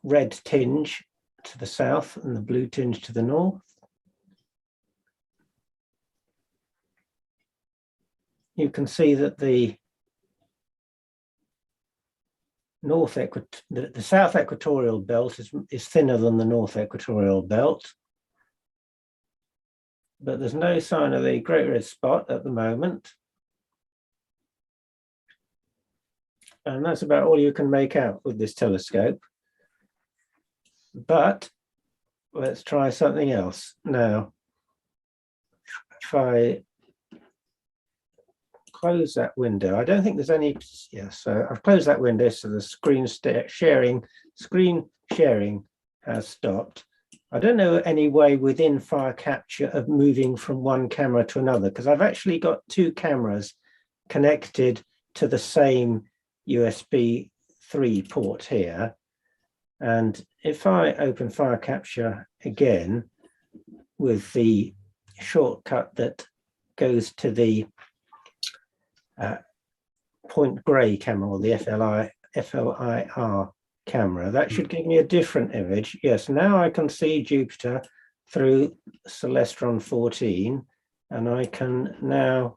red tinge to the south and the blue tinge to the north. You can see that the south equatorial belt is thinner than the north equatorial belt, but there's no sign of the great red spot at the moment. And that's about all you can make out with this telescope. But let's try something else. Now, if I close that window, I don't think there's any, so I've closed that window, so the screen sharing has stopped. I don't know any way within fire capture of moving from one camera to another, because I've actually got 2 cameras connected to the same USB 3 port here. And if I open fire capture again with the shortcut that goes to the point gray camera, or the FLIR camera, that should give me a different image. Yes, now I can see Jupiter through Celestron 14, and I can now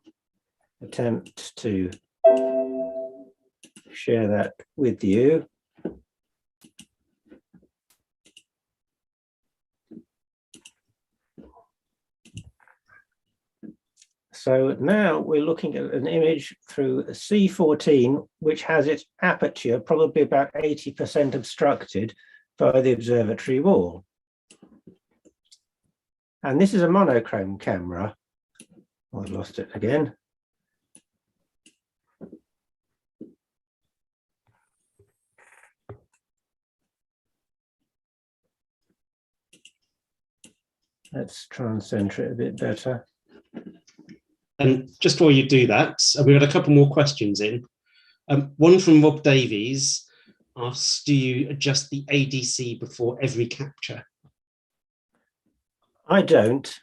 attempt to share that with you. So now we're looking at an image through C14, which has its aperture probably about 80% obstructed by the observatory wall. And this is a monochrome camera. Oh, I've lost it again. Let's try and center it a bit better. And just before you do that, we've got a couple more questions in. One from Rob Davies asks, do you adjust the ADC before every capture? I don't,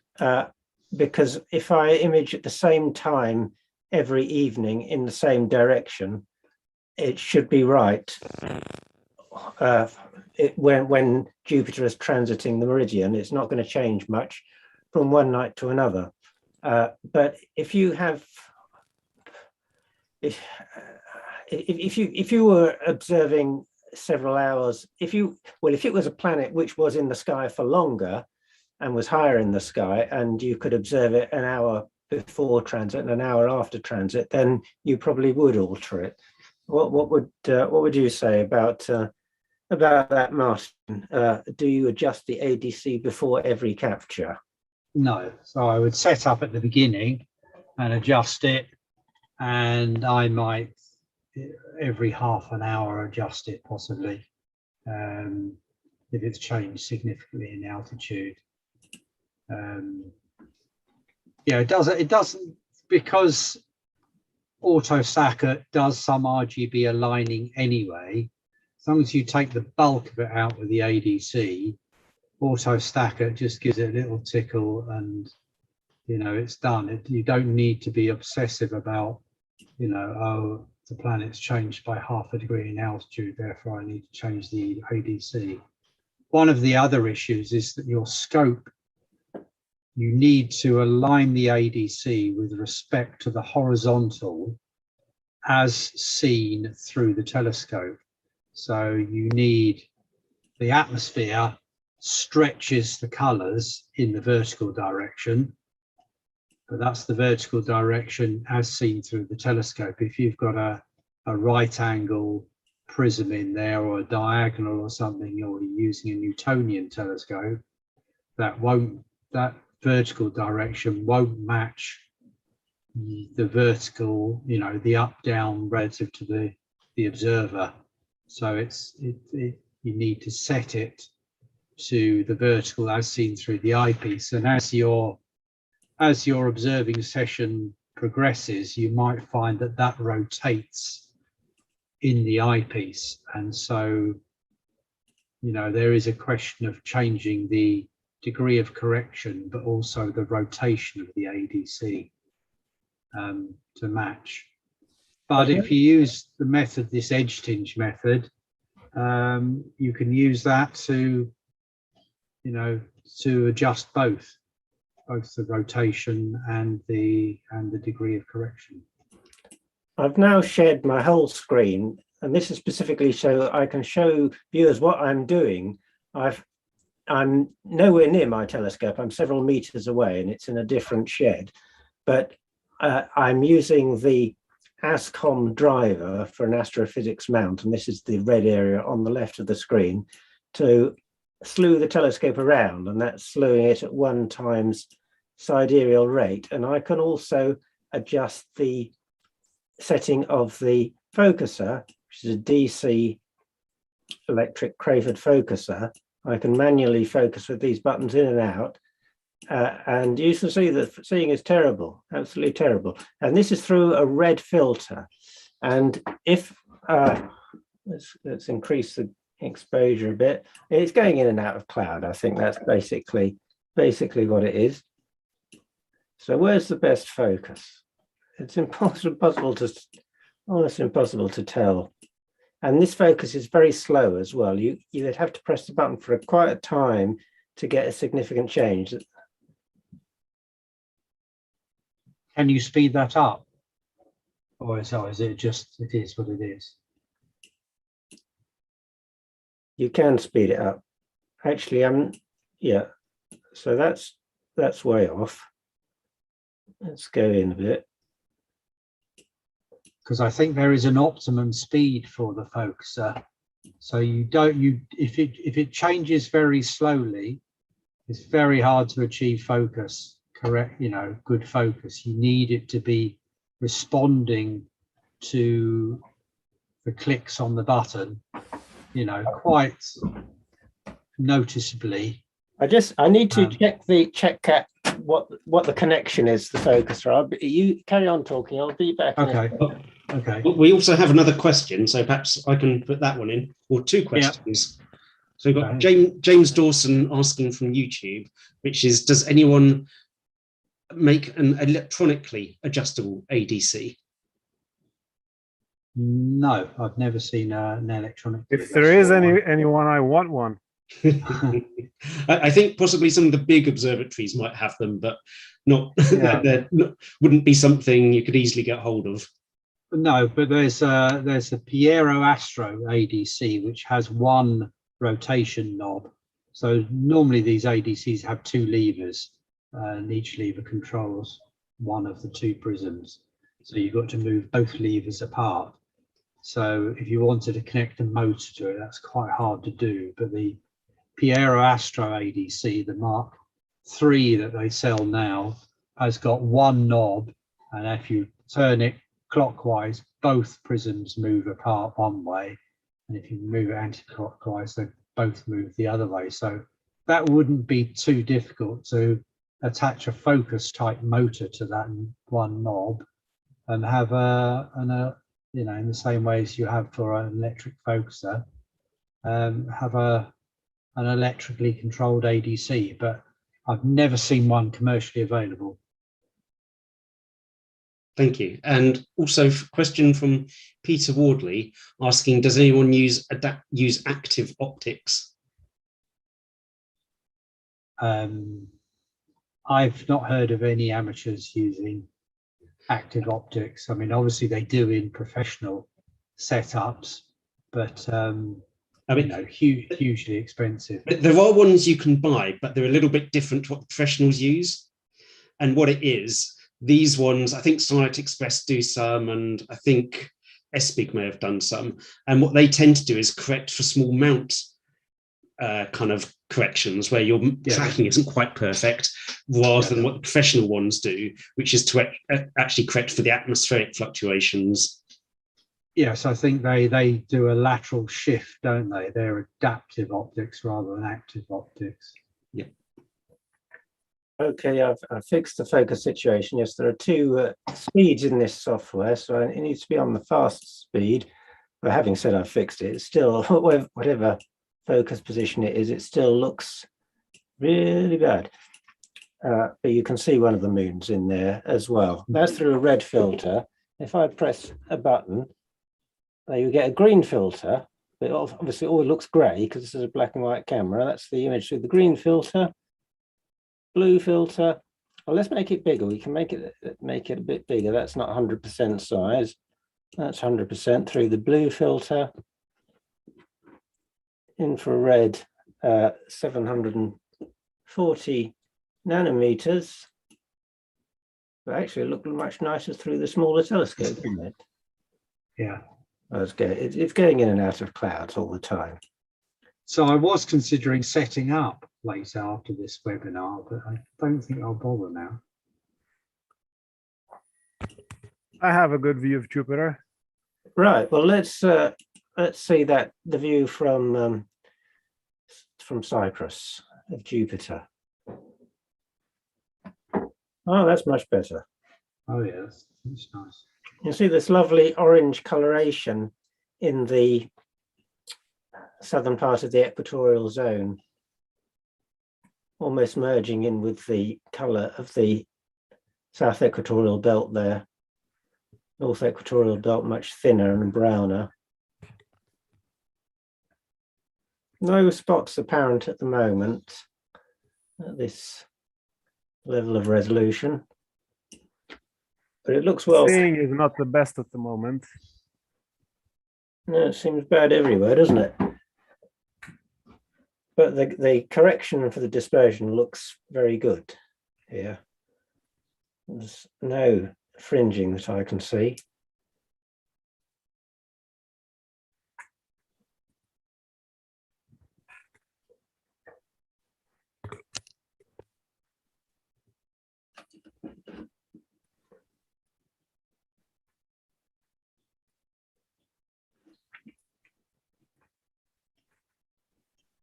because if I image at the same time every evening in the same direction, it should be right. When Jupiter is transiting the meridian, it's not going to change much from one night to another. But if you have, if you were observing several hours, if it was a planet which was in the sky for longer and was higher in the sky, and you could observe it an hour before transit and an hour after transit, then you probably would alter it. What would you say about that, Martin? Do you adjust the ADC before every capture? No, so I would set up at the beginning and adjust it, and I might every half an hour adjust it possibly if it's changed significantly in altitude. Yeah, it doesn't because auto stacker does some RGB aligning anyway. As long as you take the bulk of it out with the ADC, auto stacker just gives it a little tickle and you know, it's done. You don't need to be obsessive about, you know, oh, the planet's changed by ½ degree in altitude, therefore I need to change the ADC. One of the other issues is that your scope, you need to align the ADC with respect to the horizontal as seen through the telescope. So you need the atmosphere stretches the colours in the vertical direction, but that's the vertical direction as seen through the telescope. If you've got a right angle prism in there or a diagonal or something, you're using a Newtonian telescope, that vertical direction won't match the vertical, you know, the up down relative to the observer. So you need to set it to the vertical as seen through the eyepiece. And as your observing session progresses, you might find that rotates in the eyepiece. And so, you know, there is a question of changing the degree of correction, but also the rotation of the ADC to match. But if you use the method, this edge tinge method, you can use that to, you know, to adjust both the rotation and the degree of correction. I've now shared my whole screen, and this is specifically so I can show viewers what I'm doing. I'm nowhere near my telescope. I'm several meters away, and it's in a different shed. But I'm using the ASCOM driver for an astrophysics mount, and this is the red area on the left of the screen, to slew the telescope around, and that's slewing it at 1 times sidereal rate. And I can also adjust the setting of the focuser, which is a DC electric Crayford focuser. I can manually focus with these buttons in and out. And you can see that seeing is terrible, absolutely terrible. And this is through a red filter. And if, let's increase the exposure a bit. It's going in and out of cloud. I think that's basically what it is. So where's the best focus? It's impossible to tell. And this focus is very slow as well. You'd have to press the button for quite a time to get a significant change. Can you speed that up? Or is it just, it is what it is? You can speed it up. Actually, yeah. So that's way off. Let's go in a bit. Because I think there is an optimum speed for the focuser. So if it changes very slowly, it's very hard to achieve focus, correct, you know, good focus. You need it to be responding to the clicks on the button, you know, quite noticeably. I need to check what the connection is, the focuser. You carry on talking, I'll be back. Okay. Okay. We also have another question, so perhaps I can put that one in, or 2 questions. Yeah. So we've got James Dawson asking from YouTube, which is, does anyone make an electronically adjustable ADC? No, I've never seen an electronic. If there is anyone, I want one. I think possibly some of the big observatories might have them, but wouldn't be something you could easily get hold of. No, but there's the Piero Astro ADC, which has 1 rotation knob. So normally these ADCs have 2 levers, and each lever controls one of the 2 prisms. So you've got to move both levers apart. So if you wanted to connect a motor to it, that's quite hard to do. But the Piero Astro ADC, the Mark III that they sell now, has got 1 knob, and if you turn it clockwise, both prisms move apart one way, and if you move it anti-clockwise, they both move the other way. So that wouldn't be too difficult to attach a focus type motor to that 1 knob and have you know, in the same way as you have for an electric focuser, have an electrically controlled ADC. But I've never seen one commercially available. Thank you. And also a question from Peter Wardley asking, does anyone use active optics? I've not heard of any amateurs using active optics. I mean, obviously they do in professional setups, but I mean, hugely expensive. There are ones you can buy, but they're a little bit different to what professionals use. And what it is, these ones, I think Silent Express do some, and I think SBIG may have done some. And what they tend to do is correct for small mount kind of corrections where your tracking isn't quite perfect, rather than what the professional ones do, which is to actually correct for the atmospheric fluctuations. Yes, I think they do a lateral shift, don't they? They're adaptive optics rather than active optics. Yeah. Okay, I've fixed the focus situation. Yes, there are two speeds in this software, so it needs to be on the fast speed. But having said I've fixed it, it's still, whatever focus position it is, it still looks really bad. But you can see one of the moons in there as well. That's through a red filter. If I press a button, you get a green filter, but obviously it all looks grey because this is a black and white camera. That's the image through the green filter. Blue filter. Well, let's make it bigger. We can make it a bit bigger. That's not 100% size. That's 100% through the blue filter. Infrared, 740 nanometers. But actually, it looked much nicer through the smaller telescope, didn't it? Yeah. It's going in and out of clouds all the time. So I was considering setting up later after this webinar, but I don't think I'll bother now. I have a good view of Jupiter. Right. Well, let's see the view from Cyprus of Jupiter. Oh, that's much better. Oh yes, that's nice. You see this lovely orange coloration in the southern part of the equatorial zone, almost merging in with the color of the south equatorial belt there. North equatorial belt much thinner and browner. No spots apparent at the moment at this level of resolution, but it looks well. Seeing is not the best at the moment. No, it seems bad everywhere, doesn't it? But the correction for the dispersion looks very good here. There's no fringing that I can see.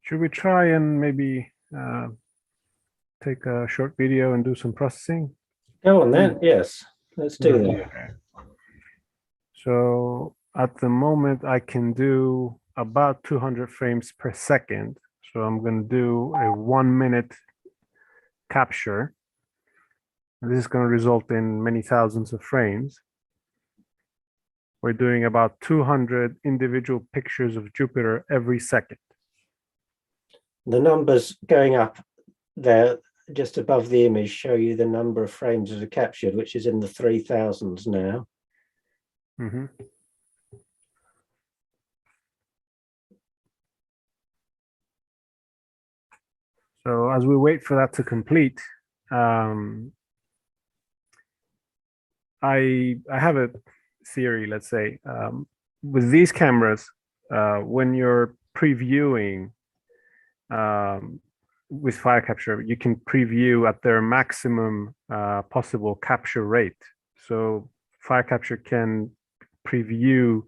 Should we try and maybe take a short video and do some processing? Go on then, yes, let's do that. Okay. So at the moment I can do about 200 frames per second. So I'm going to do a 1 minute capture. This is going to result in many thousands of frames. We're doing about 200 individual pictures of Jupiter every second. The numbers going up there just above the image show you the number of frames that are captured, which is in the 3000s now. Mm-hmm. So as we wait for that to complete, I have a theory, let's say, with these cameras, when you're previewing with fire capture, you can preview at their maximum possible capture rate. So fire capture can preview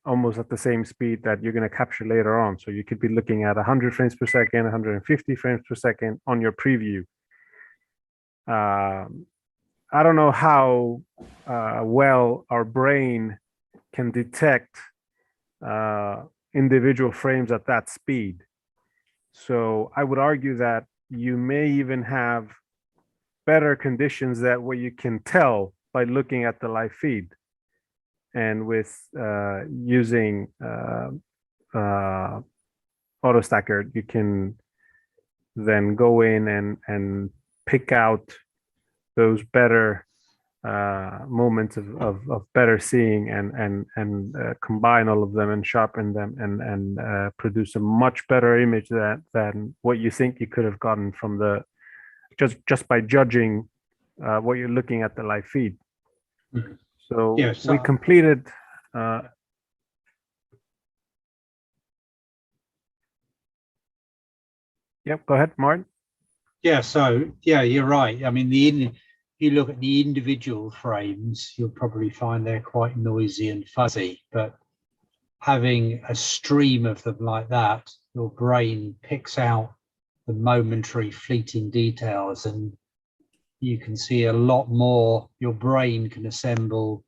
almost at the same speed that you're going to capture later on. So you could be looking at 100 frames per second, 150 frames per second on your preview. I don't know how well our brain can detect individual frames at that speed. So I would argue that you may even have better conditions that where you can tell by looking at the live feed. And with using AutoStacker, you can then go in and pick out those better moments of better seeing and combine all of them and sharpen them and produce a much better image than what you think you could have gotten from the just by judging what you're looking at the live feed. Mm-hmm. So yeah, we completed. Yep, go ahead, Martin. Yeah, so yeah, you're right. I mean, if you look at the individual frames, you'll probably find they're quite noisy and fuzzy, but having a stream of them like that, your brain picks out the momentary fleeting details, and you can see a lot more. Your brain can assemble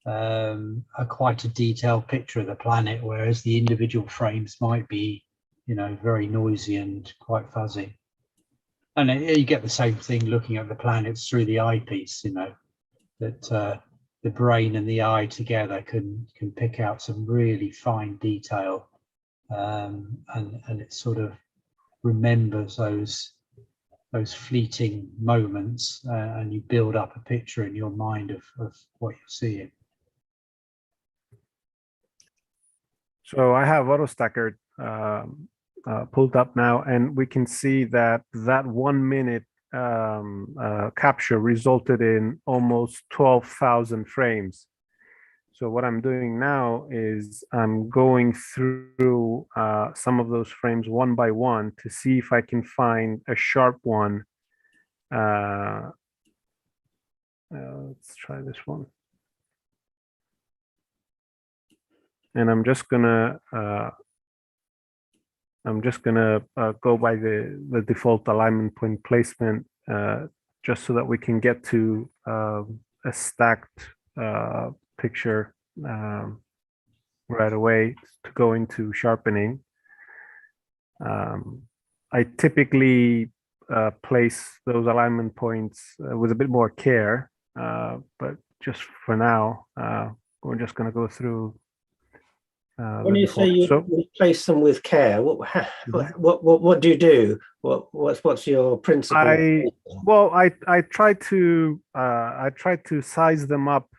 quite a detailed picture of the planet, whereas the individual frames might be, very noisy and quite fuzzy. And you get the same thing looking at the planets through the eyepiece, that the brain and the eye together can pick out some really fine detail, and it sort of remembers those fleeting moments, and you build up a picture in your mind of what you're seeing. So I have AutoStacker pulled up now, and we can see that 1 minute capture resulted in almost 12,000 frames. So what I'm doing now is I'm going through some of those frames one by one to see if I can find a sharp one. Let's try this one. And I'm just gonna go by the default alignment point placement, just so that we can get to a stacked picture right away to go into sharpening. I typically place those alignment points with a bit more care, but just for now, we're just going to go through. When you say you place them with care, what do you do? What's your principle? I try to size them up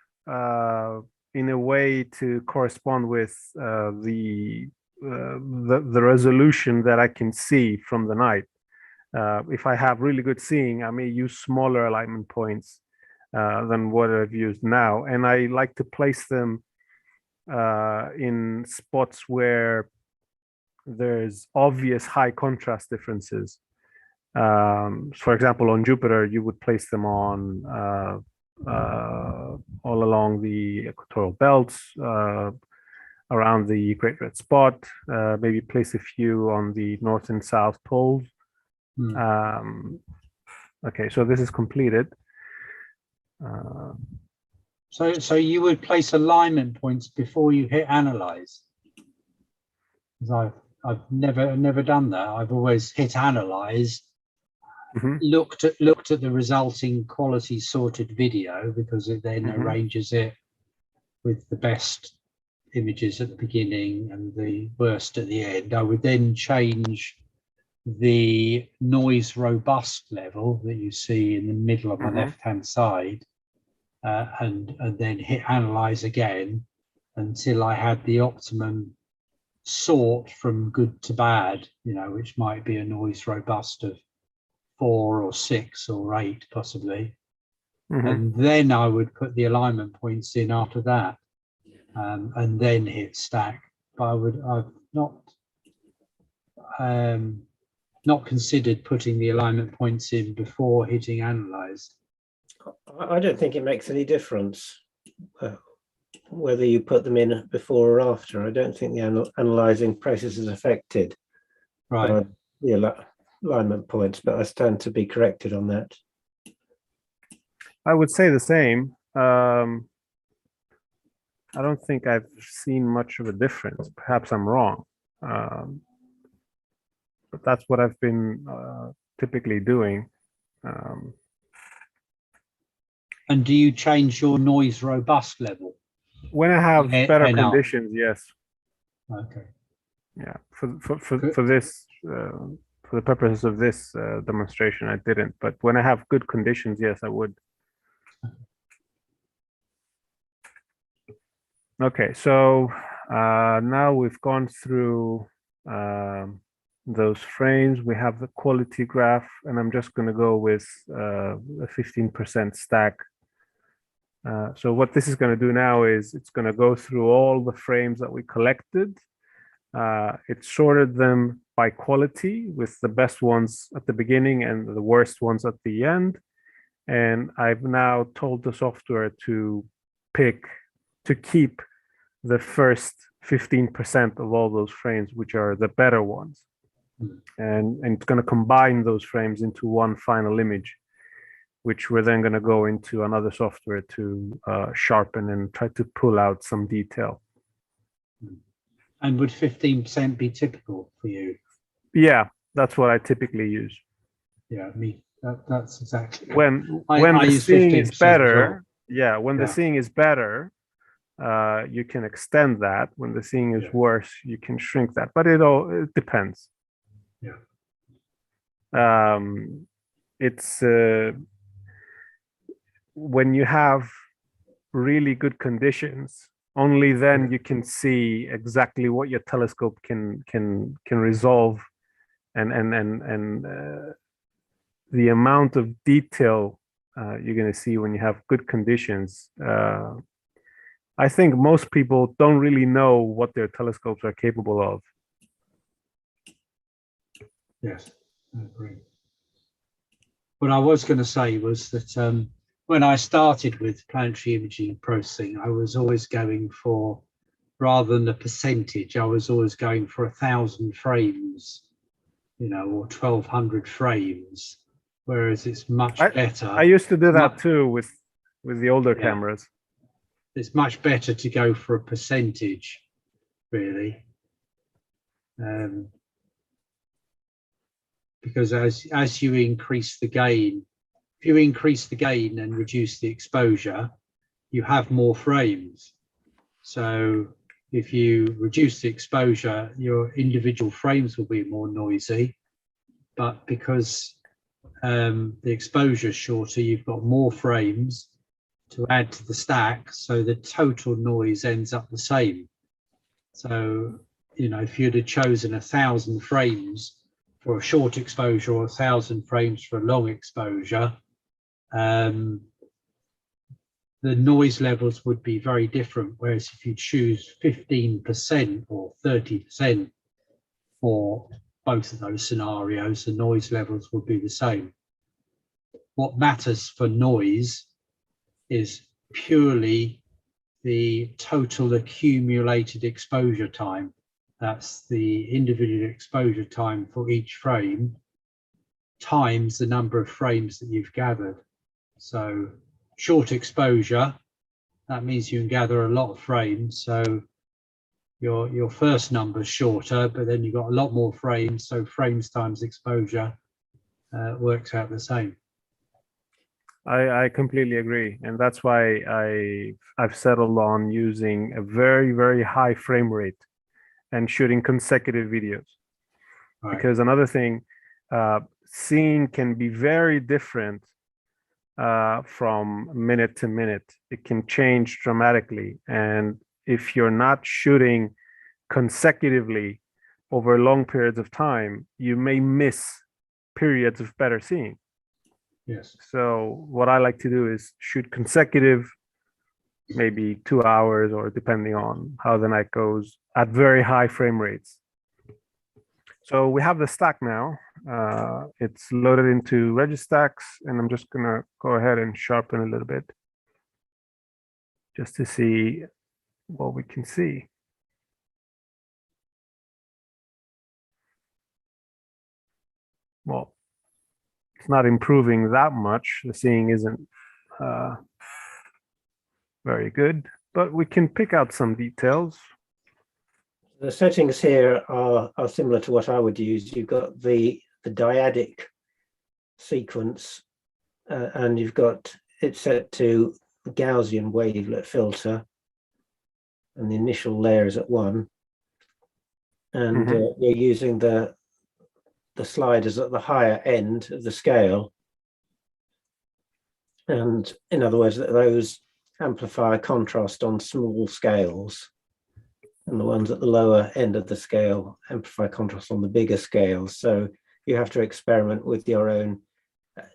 in a way to correspond with the resolution that I can see from the night. If I have really good seeing, I may use smaller alignment points than what I've used now, and I like to place them in spots where there's obvious high contrast differences. For example, on Jupiter, you would place them on all along the equatorial belts, around the Great Red Spot, maybe place a few on the north and south poles. Okay, so this is completed. So you would place alignment points before you hit analyze? Because I've never done that. I've always hit analyze, looked at the resulting quality sorted video, because it then arranges it with the best images at the beginning and the worst at the end. I would then change the noise robust level that you see in the middle of my left-hand side, and then hit analyze again until I had the optimum sort from good to bad, which might be a noise robust of 4 or 6 or 8 possibly. And then I would put the alignment points in after that, and then hit stack. But I've not considered putting the alignment points in before hitting analyze. I don't think it makes any difference whether you put them in before or after. I don't think the analyzing process is affected by the alignment points, but I stand to be corrected on that. I would say the same. I don't think I've seen much of a difference. Perhaps I'm wrong, but that's what I've been typically doing. And do you change your noise robust level? When I have better NR. conditions, yes. Okay. Yeah, for this, for the purposes of this demonstration, I didn't. But when I have good conditions, yes, I would. Okay, so now we've gone through those frames. We have the quality graph, and I'm just going to go with a 15% stack. So what this is going to do now is it's going to go through all the frames that we collected. It sorted them by quality, with the best ones at the beginning and the worst ones at the end. And I've now told the software to keep the first 15% of all those frames, which are the better ones. And it's going to combine those frames into one final image, which we're then going to go into another software to sharpen and try to pull out some detail. And would 15% be typical for you? Yeah, that's what I typically use. Yeah, that's exactly. When I the use seeing 15% is as better, well. when the seeing is better, you can extend that. When the seeing is worse, you can shrink that. But it depends. Yeah. It's when you have really good conditions, only then you can see exactly what your telescope can resolve, and the amount of detail you're going to see when you have good conditions. I think most people don't really know what their telescopes are capable of. Yes, I agree. What I was going to say was that when I started with planetary imaging processing, I was always going for, rather than a percentage, I was always going for 1,000 frames, you know, or 1,200 frames, whereas it's much better. I used to do that too with the older cameras. It's much better to go for a percentage, really. Because as you increase the gain, if you increase the gain and reduce the exposure, you have more frames. So if you reduce the exposure, your individual frames will be more noisy, but because the exposure is shorter, you've got more frames to add to the stack, so the total noise ends up the same. So, you know, if you'd have chosen 1,000 frames for a short exposure or 1,000 frames for a long exposure, the noise levels would be very different. Whereas if you choose 15% or 30% for both of those scenarios, the noise levels would be the same. What matters for noise is purely the total accumulated exposure time. That's the individual exposure time for each frame times the number of frames that you've gathered. So short exposure, that means you can gather a lot of frames. So your first number is shorter, but then you've got a lot more frames. So frames times exposure works out the same. I completely agree, and that's why I've settled on using a very, very high frame rate and shooting consecutive videos. Right. Because another thing, seeing can be very different from minute to minute. It can change dramatically, and if you're not shooting consecutively over long periods of time, you may miss periods of better seeing. Yes. So what I like to do is shoot consecutive, maybe 2 hours, or depending on how the night goes, at very high frame rates. So we have the stack now. It's loaded into Registacks, and I'm just gonna go ahead and sharpen a little bit just to see what we can see. Well, it's not improving that much. The seeing isn't very good, but we can pick out some details. The settings here are similar to what I would use. You've got the dyadic sequence, and you've got it's set to Gaussian wavelet filter, and the initial layer is at 1. And you're using the sliders at the higher end of the scale. And in other words, those amplify contrast on small scales, and the ones at the lower end of the scale amplify contrast on the bigger scales. So you have to experiment with your own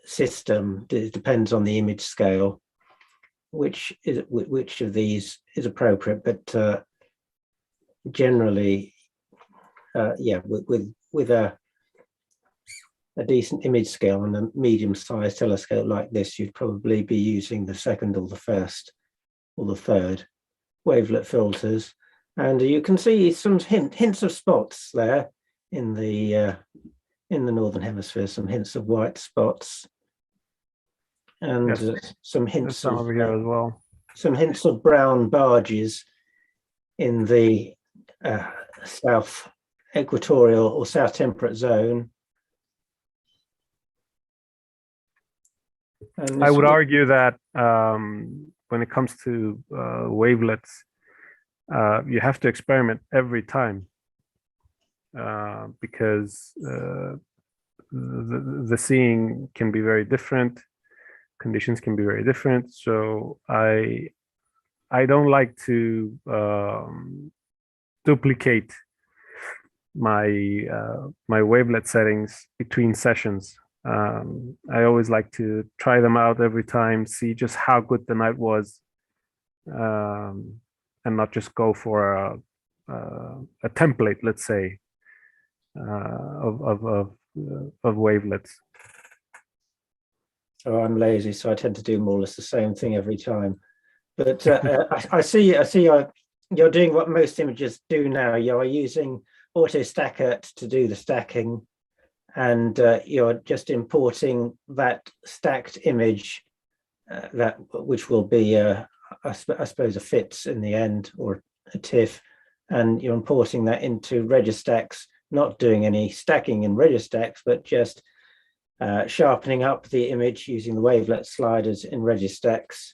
system. It depends on the image scale, which of these is appropriate. But generally, yeah, with a decent image scale and a medium-sized telescope like this, you'd probably be using the second or the first or the third wavelet filters. And you can see some hints of spots there in the northern hemisphere, some hints of white spots, and yes, some hints some of over here as well. some hints of brown barges in the south equatorial or south temperate zone. And I would argue that when it comes to wavelets, you have to experiment every time because the seeing can be very different, conditions can be very different. So I don't like to duplicate my my wavelet settings between sessions. I always like to try them out every time, see just how good the night was, and not just go for a template, let's say, of wavelets. Oh, I'm lazy, so I tend to do more or less the same thing every time. But I see you're doing what most images do now. You're using AutoStacker to do the stacking, and you're just importing that stacked image, which will be, I suppose, a FITS in the end, or a TIFF, and you're importing that into Registax, not doing any stacking in Registax, but just sharpening up the image using the wavelet sliders in Registax.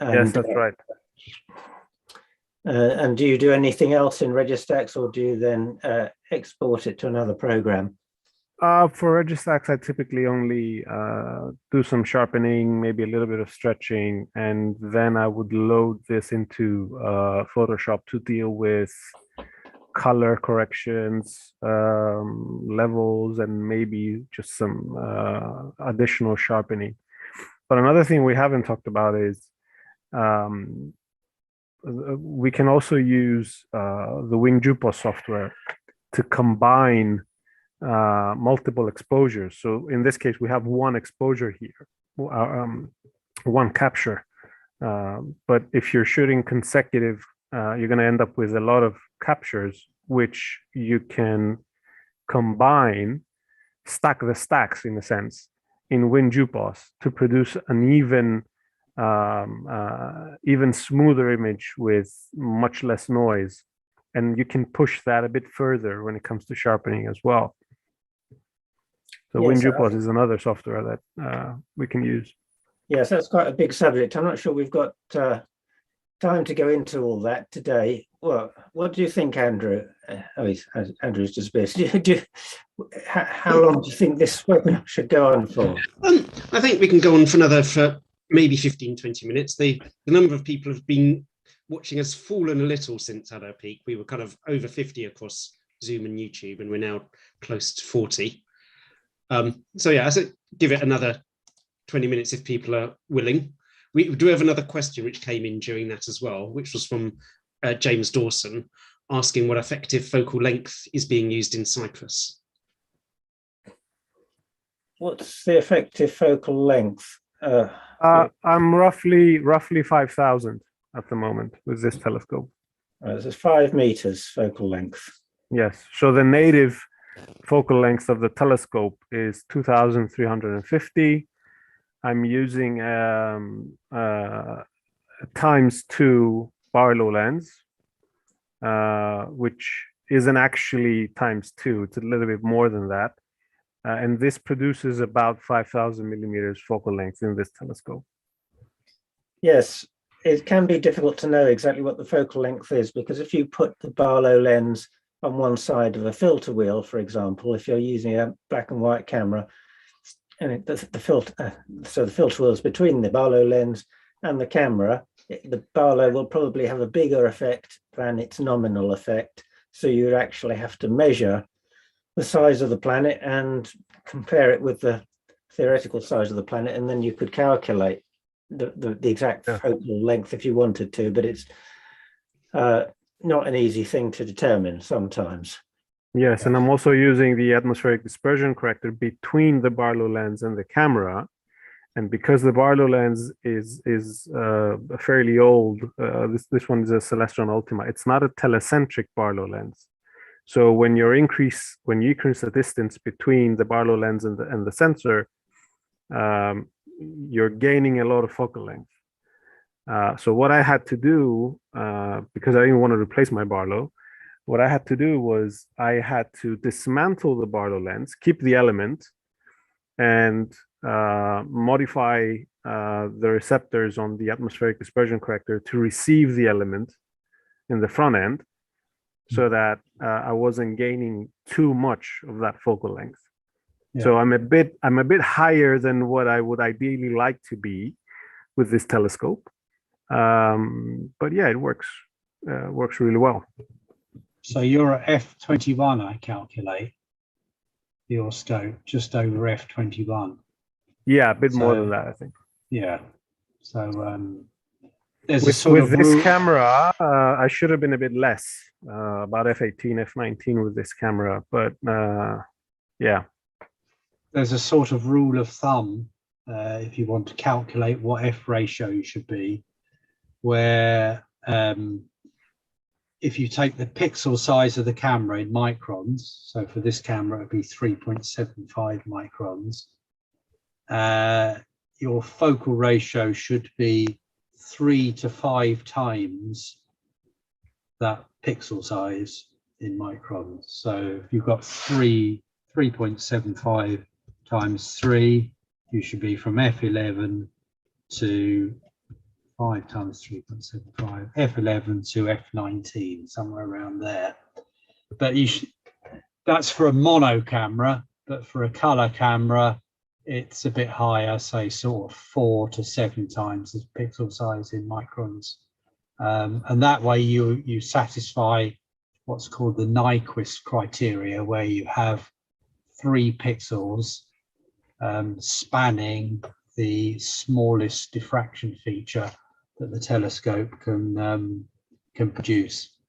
Yes, that's right. And do you do anything else in Registax, or do you then export it to another program? For Registax, I typically only do some sharpening, maybe a little bit of stretching, and then I would load this into Photoshop to deal with color corrections, levels, and maybe just some additional sharpening. But another thing we haven't talked about is we can also use the WinJUPOS software to combine multiple exposures. So in this case, we have one exposure here, one capture. But if you're shooting consecutive, you're going to end up with a lot of captures, which you can combine, stack the stacks in a sense, in WinJUPOS to produce an even smoother image with much less noise. And you can push that a bit further when it comes to sharpening as well. So yes, WinJUPOS is another software that we can use. Yes, that's quite a big subject. I'm not sure we've got time to go into all that today. Well, what do you think, Andrew? Andrew's just busy. How long do you think this webinar should go on for? I think we can go on for maybe 15, 20 minutes. The number of people who've been watching has fallen a little since at our peak. We were kind of over 50 across Zoom and YouTube, and we're now close to 40. So yeah, I said give it another 20 minutes if people are willing. We do have another question which came in during that as well, which was from James Dawson, asking what effective focal length is being used in Cyprus. What's the effective focal length? I'm roughly 5,000 at the moment with this telescope. This is 5 meters focal length. Yes. So the native focal length of the telescope is 2,350. I'm using ×2 Barlow lens, which isn't actually ×2. It's a little bit more than that. And this produces about 5,000 millimeters focal length in this telescope. Yes, it can be difficult to know exactly what the focal length is, because if you put the Barlow lens on one side of a filter wheel, for example, if you're using a black and white camera, and the filter, so the filter wheel is between the Barlow lens and the camera, the Barlow will probably have a bigger effect than its nominal effect. So you actually have to measure the size of the planet and compare it with the theoretical size of the planet, and then you could calculate the exact focal length if you wanted to, but it's not an easy thing to determine sometimes. Yes, and I'm also using the atmospheric dispersion corrector between the Barlow lens and the camera. And because the Barlow lens is fairly old, this one is a Celestron Ultima. It's not a telecentric Barlow lens. So when you increase the distance between the Barlow lens and the sensor, you're gaining a lot of focal length. So what I had to do, because I didn't want to replace my Barlow, what I had to do was I had to dismantle the Barlow lens, keep the element, and modify the receptors on the atmospheric dispersion corrector to receive the element in the front end, so that I wasn't gaining too much of that focal length. Yeah. So I'm a bit higher than what I would ideally like to be with this telescope. But yeah, it works really well. So you're at f21, I calculate, your scope, just over f21. Yeah, a bit more than that, I think. Yeah. So there's with this camera, I should have been a bit less, about f18, f19 with this camera, but yeah. There's a sort of rule of thumb, if you want to calculate what f ratio you should be, where if you take the pixel size of the camera in microns, so for this camera it would be 3.75 microns, your focal ratio should be 3 to 5 times that pixel size in microns. So if you've got 3.75 times 3, you should be from f11 to 5 times 3.75, f11 to f19, somewhere around there. But that's for a mono camera, but for a color camera, it's a bit higher, say sort of 4 to 7 times the pixel size in microns. And that way you satisfy what's called the Nyquist criteria, where you have 3 pixels spanning the smallest diffraction feature that the telescope can produce.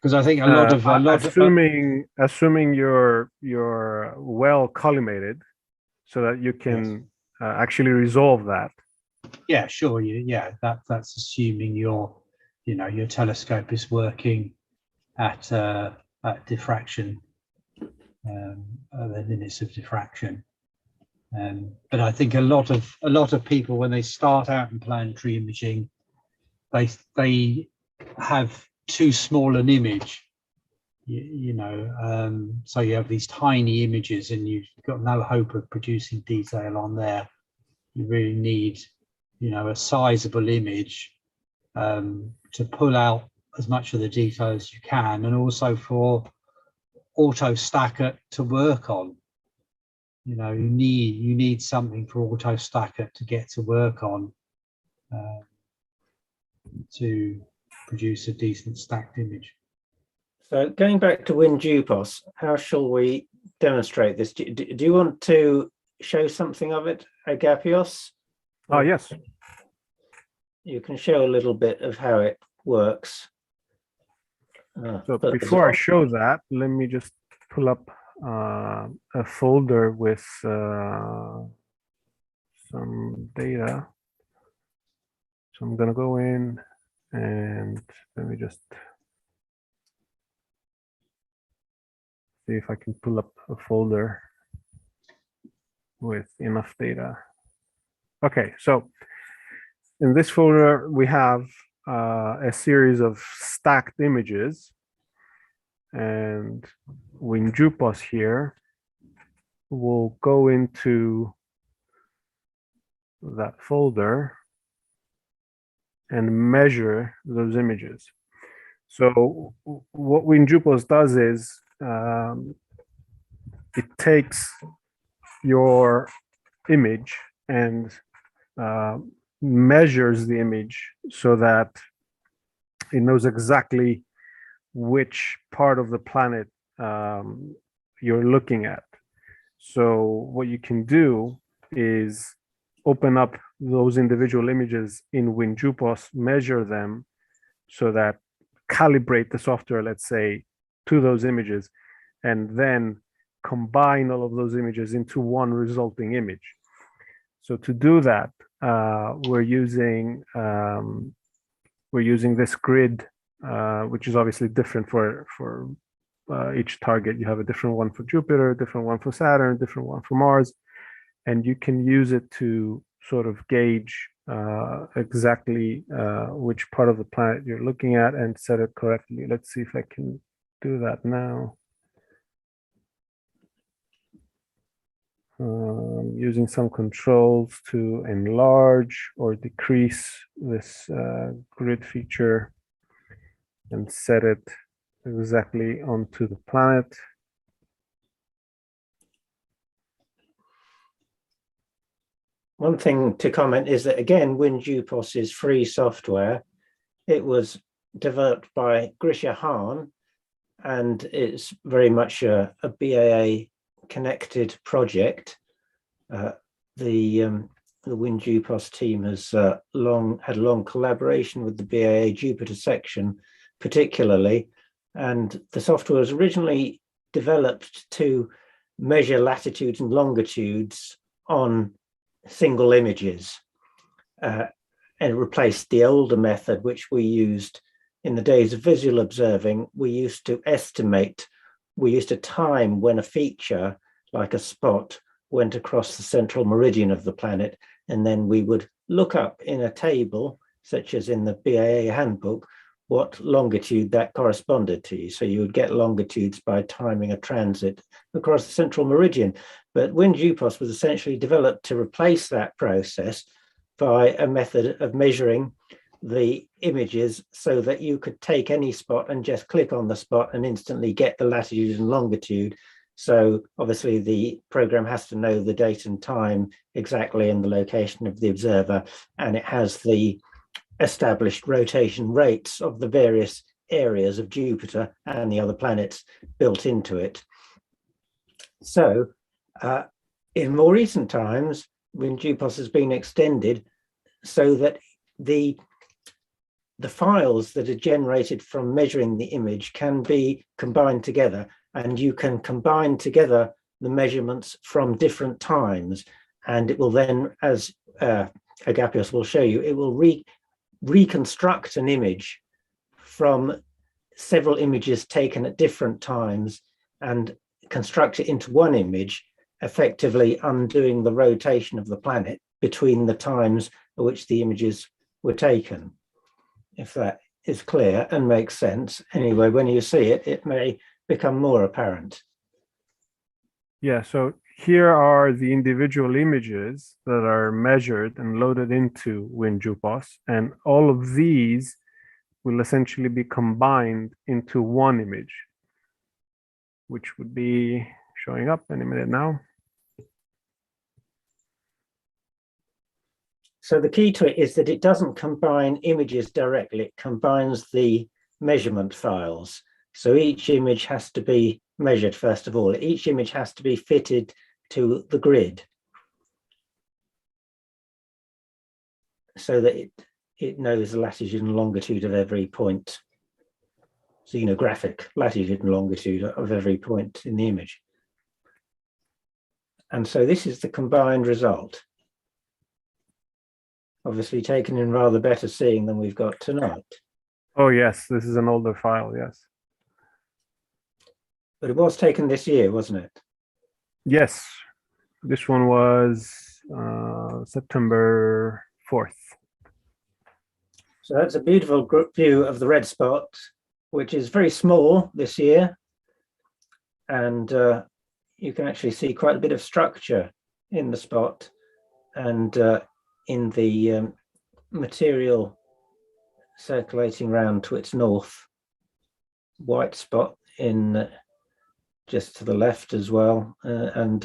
Because I think assuming you're well collimated, so that you can actually resolve that. Yeah, sure. That's assuming your telescope is working at diffraction, the limits of diffraction. But I think a lot of people, when they start out in planetary imaging, they have too small an image. So you have these tiny images and you've got no hope of producing detail on there. You really need, a sizable image to pull out as much of the detail as you can, and also for auto stacker to work on. You need something for auto stacker to get to work on to produce a decent stacked image. So going back to WinJUPOS, how shall we demonstrate this? Do you want to show something of it, Agapios? Oh, yes. You can show a little bit of how it works. So before I show that, let me just pull up a folder with some data. So I'm going to go in and let me just see if I can pull up a folder with enough data. Okay, so in this folder, we have a series of stacked images, and WinJUPOS here will go into that folder and measure those images. So what WinJUPOS does is it takes your image and measures the image so that it knows exactly which part of the planet you're looking at. So what you can do is open up those individual images in WinJUPOS, measure them so that calibrate the software, let's say, to those images, and then combine all of those images into one resulting image. So to do that, we're using this grid, which is obviously different for each target. You have a different one for Jupiter, a different one for Saturn, a different one for Mars, and you can use it to sort of gauge exactly which part of the planet you're looking at and set it correctly. Let's see if I can do that now. Using some controls to enlarge or decrease this grid feature and set it exactly onto the planet. One thing to comment is that, again, WinJUPOS is free software. It was developed by Grisha Hahn, and it's very much a BAA connected project. The WinJUPOS team has had a long collaboration with the BAA Jupiter section, particularly, and the software was originally developed to measure latitudes and longitudes on single images, and it replaced the older method which we used in the days of visual observing. We used to time when a feature like a spot went across the central meridian of the planet, and then we would look up in a table, such as in the BAA handbook, what longitude that corresponded to. So you would get longitudes by timing a transit across the central meridian. But WinJUPOS was essentially developed to replace that process by a method of measuring the images so that you could take any spot and just click on the spot and instantly get the latitude and longitude. So obviously the program has to know the date and time exactly and the location of the observer, and it has the established rotation rates of the various areas of Jupiter and the other planets built into it. So in more recent times, WinJUPOS has been extended so that the files that are generated from measuring the image can be combined together, and you can combine together the measurements from different times, and it will then, as Agapios will show you, it will reconstruct an image from several images taken at different times and construct it into one image, effectively undoing the rotation of the planet between the times at which the images were taken. If that is clear and makes sense. Anyway, when you see it, it may become more apparent. Yeah, so here are the individual images that are measured and loaded into WinJUPOS, and all of these will essentially be combined into one image, which would be showing up any minute now. So the key to it is that it doesn't combine images directly, it combines the measurement files. So each image has to be measured first of all. Each image has to be fitted to the grid so that it knows the latitude and longitude of every point. Xenographic latitude and longitude of every point in the image. And so this is the combined result. Obviously taken in rather better seeing than we've got tonight. Oh yes, this is an older file, yes. But it was taken this year, wasn't it? Yes, this one was September 4th. So that's a beautiful view of the red spot, which is very small this year. And you can actually see quite a bit of structure in the spot and in the material circulating round to its north, white spot in just to the left as well, and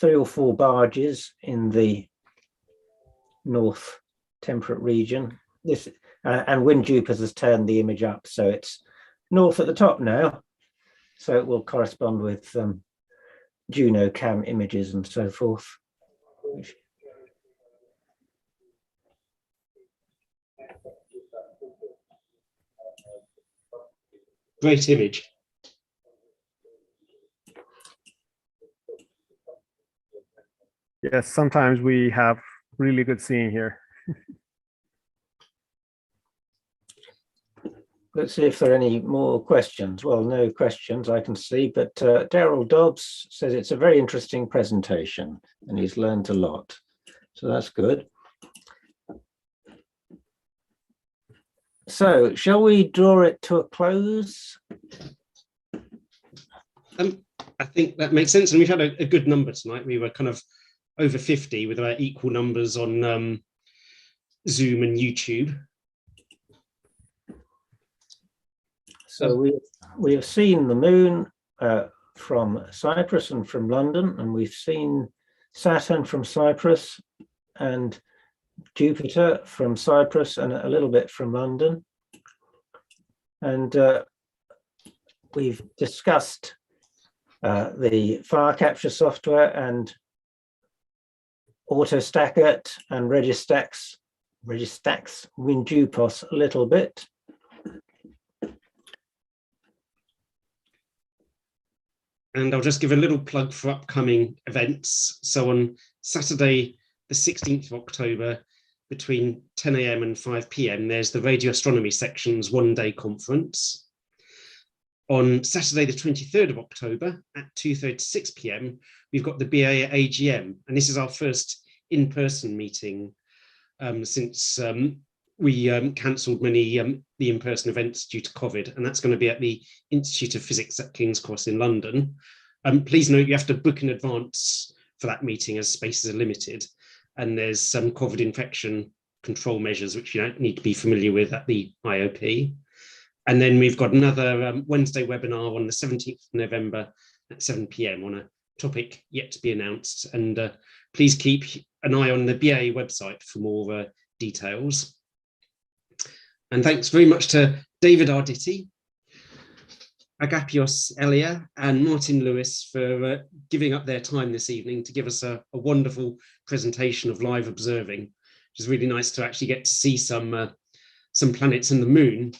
3 or 4 barges in the north temperate region. This and WinJUPOS has turned the image up, so it's north at the top now, so it will correspond with Juno cam images and so forth. Great image. Yes, sometimes we have really good seeing here. Let's see if there are any more questions. Well, no questions I can see, but Daryl Dobbs says it's a very interesting presentation and he's learned a lot. So that's good. So shall we draw it to a close? I think that makes sense. And we've had a good number tonight. We were kind of over 50 with about equal numbers on Zoom and YouTube. So we have seen the moon from Cyprus and from London, and we've seen Saturn from Cyprus and Jupiter from Cyprus and a little bit from London. And we've discussed the fire capture software and AutoStackert and Registax WinJUPOS a little bit. And I'll just give a little plug for upcoming events. So on Saturday, the 16th of October, between 10 a.m. and 5 p.m., there's the Radio Astronomy Section's one-day conference. On Saturday, the 23rd of October at 2:30 to 6 p.m., we've got the BA AGM. And this is our first in-person meeting since we cancelled many the in-person events due to COVID, and that's going to be at the Institute of Physics at King's Cross in London. Please note you have to book in advance for that meeting as spaces are limited, and there's some COVID infection control measures which you need to be familiar with at the IOP. And then we've got another Wednesday webinar on the 17th of November at 7 p.m. on a topic yet to be announced. And please keep an eye on the BA website for more details. And thanks very much to David Arditi, Agapios Elia, and Martin Lewis for giving up their time this evening to give us a wonderful presentation of live observing, which is really nice to actually get to see some planets and the moon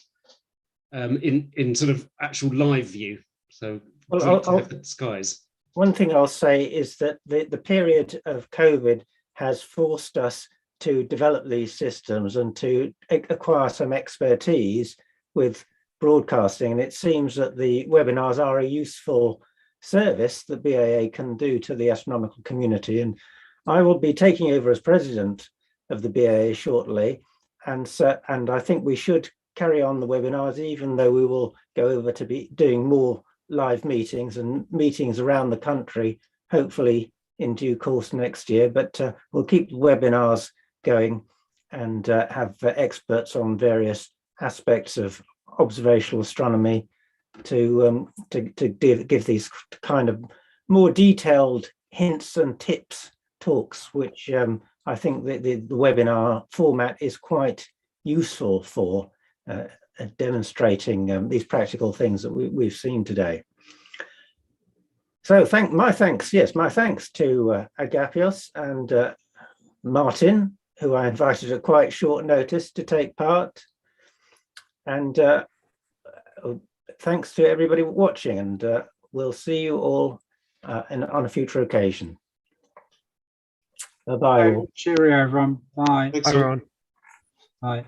in sort of actual live view. So great to have the skies. One thing I'll say is that the period of COVID has forced us to develop these systems and to acquire some expertise with broadcasting. And it seems that the webinars are a useful service that BAA can do to the astronomical community. And I will be taking over as president of the BAA shortly. And I think we should carry on the webinars, even though we will go over to be doing more live meetings and meetings around the country, hopefully in due course next year. But we'll keep the webinars going and have experts on various aspects of observational astronomy to give these kind of more detailed hints and tips talks, which I think the webinar format is quite useful for demonstrating these practical things that we've seen today. So my thanks to Agapios and Martin, who I invited at quite short notice to take part. And thanks to everybody watching, and we'll see you all on a future occasion. Bye-bye. Cheerio, everyone. Bye. Thanks, Bye, everyone. Bye.